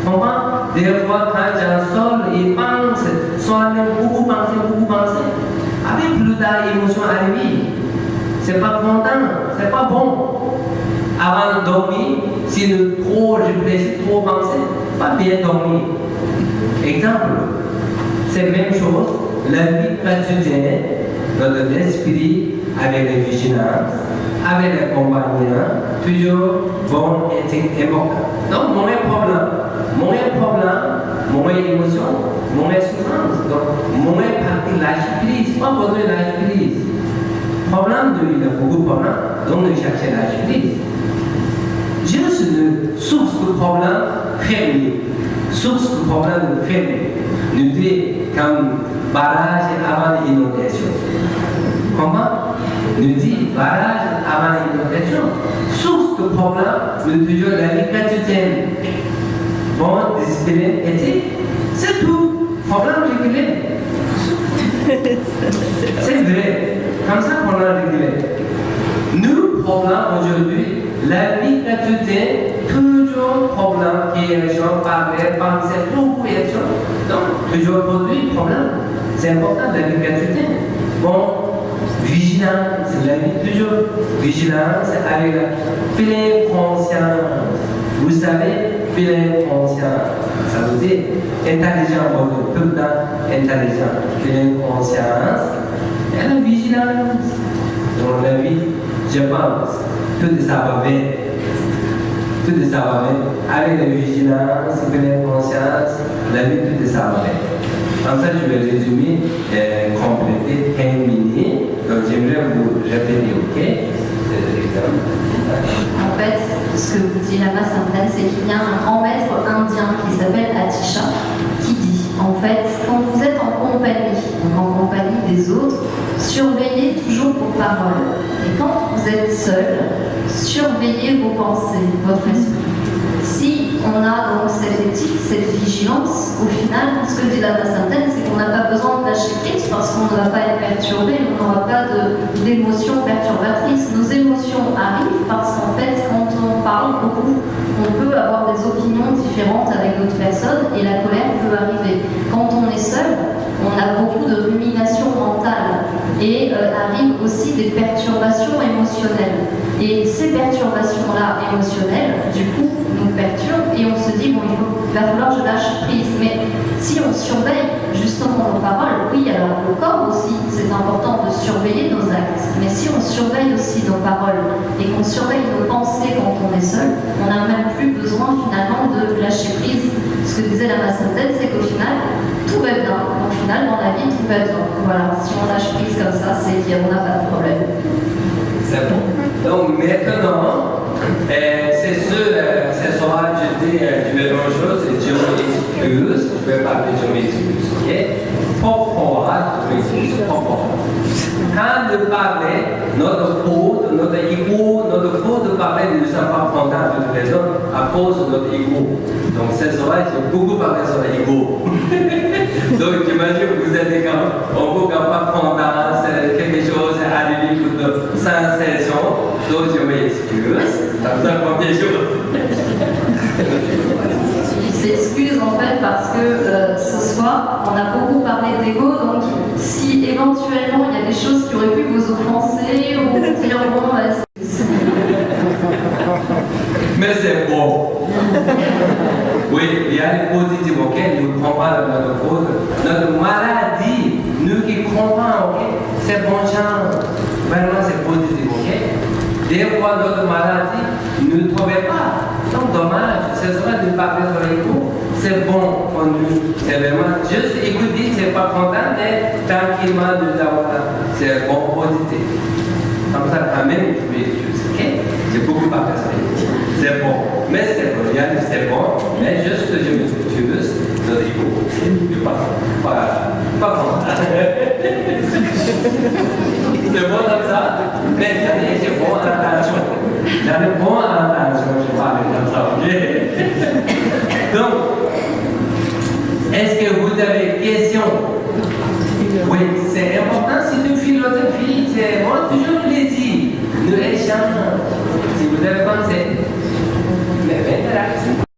Comment? Des fois, quand j'en sors, il pense, soi-même beaucoup penser. Avec plus tard, l'émotion arrive. C'est pas content, c'est pas bon. Avant de dormir, si nous trop réfléchissons, trop penser, pas bien dormir. Exemple, c'est la même chose, la vie quotidienne, notre esprit avec la vigilance, avec les compagnons, toujours bon et important. Donc, mon problème, émotion, mon souffrance. Donc, mon partie lâcher prise, pas besoin de lâcher prise. Problème de il y a beaucoup de problèmes, donc de chercher lâcher prise. Juste une source de problème fermée. Source de problème fermée. Nous dit comme barrage avant l'inondation. Comment? Nous dit barrage avant l'inondation. Source de problème, nous toujours la vie quotidienne. Bon, discipline, éthique, c'est tout. Problème réglé. C'est vrai. Comme ça qu'on a réglé. Nous, problème aujourd'hui, la vie quotidienne, toujours problème qui est les gens parler, penser, beaucoup de choses. Donc, toujours produit problème. C'est important la vie quotidienne. Bon, vigilance, la vie toujours vigilance avec la pleine conscience. Vous savez, pleine conscience, ça veut dire intelligent, tout le temps intelligent, pleine conscience, et la vigilance. Dans la vie, je pense, tout ça va bien. Tout ça va bien. Avec la vigilance, pleine conscience, la vie, tout ça va bien. Comme ça, je vais résumer, compléter, terminer. Donc, j'aimerais vous répéter, ok? C'est l'exemple. En fait, ce que vous dit Lama Samten, c'est qu'il y a un grand maître indien qui s'appelle Atisha, qui dit, en fait, quand vous êtes en compagnie, donc en compagnie des autres, surveillez toujours vos paroles. Et quand vous êtes seul, surveillez vos pensées, votre esprit. Si on a donc cette éthique, cette vigilance, au final, ce que dit Lama Samten, c'est qu'on n'a pas besoin de lâcher prise parce qu'on ne va pas être perturbé, on n'aura pas d'émotions perturbatrices. Nos émotions arrivent parce qu'en fait, quand on parle beaucoup, on peut avoir des opinions différentes avec d'autres personnes et la colère peut arriver. Quand on est seul, on a beaucoup de rumination mentale et arrivent aussi des perturbations émotionnelles. Et ces perturbations-là émotionnelles, du coup, nous perturbent et on se dit, bon, il va falloir que je lâche prise. Mais si on surveille justement nos paroles, oui, alors le corps aussi, c'est important de surveiller nos actes. Mais si on surveille aussi nos paroles et qu'on surveille nos pensées quand on est seul, on n'a même plus besoin finalement de lâcher prise. Ce que disait Lama Samten, c'est qu'au final, tout va bien. Au final, dans la vie, tout va bien. Voilà, si on lâche prise comme ça, c'est qu'on n'a pas de problème. C'est bon. Donc maintenant, c'est ce soir, je dis, je vais bonjour, c'est Dieu. m'excuse, je vais parler, je m'excuse, ok? Pourquoi je m'excuse? Pourquoi? Quand de parler, notre faute, notre ego, notre faute de parler, nous ne sommes pas contents de toute raison à cause de notre ego. Donc, ces oreilles, j'ai beaucoup parlé sur l'ego. Donc, j'imagine que vous êtes quand on ne peut pas content, c'est quelque chose à l'unique de sensation. Donc, je m'excuse. Ça vous a combien de jours? Il s'excuse en fait parce que ce soir, on a beaucoup parlé d'ego, donc si éventuellement il y a des choses qui auraient pu vous offenser ou dire bon, mais c'est bon. Oui, il y a les positifs, ok? Nous ne prenons pas notre faute. Notre maladie, nous qui comprenons, ok? C'est bon chance. Vraiment, c'est positif, ok? Des fois, notre maladie, nous ne trouvons pas. Donc, dommage, c'est vrai de parler sur l'ego. C'est bon pour nous. C'est vraiment juste écouter, c'est pas content, mais tranquillement nous avons là. C'est bon, positif. Comme ça, quand même, je m'excuse, ok? J'ai beaucoup parlé sur l'ego. C'est bon. Mais c'est bon, Yann, c'est bon. Mais juste, je m'excuse de l'ego. Je pas content. C'est bon comme ça? Mais c'est bon en attention. J'avais bon en attention, je parle comme ça, ok? Donc, est-ce que vous avez des questions? Oui, c'est important, c'est une philosophie, c'est moi toujours plaisir. Nous échangeons. Si vous avez pensé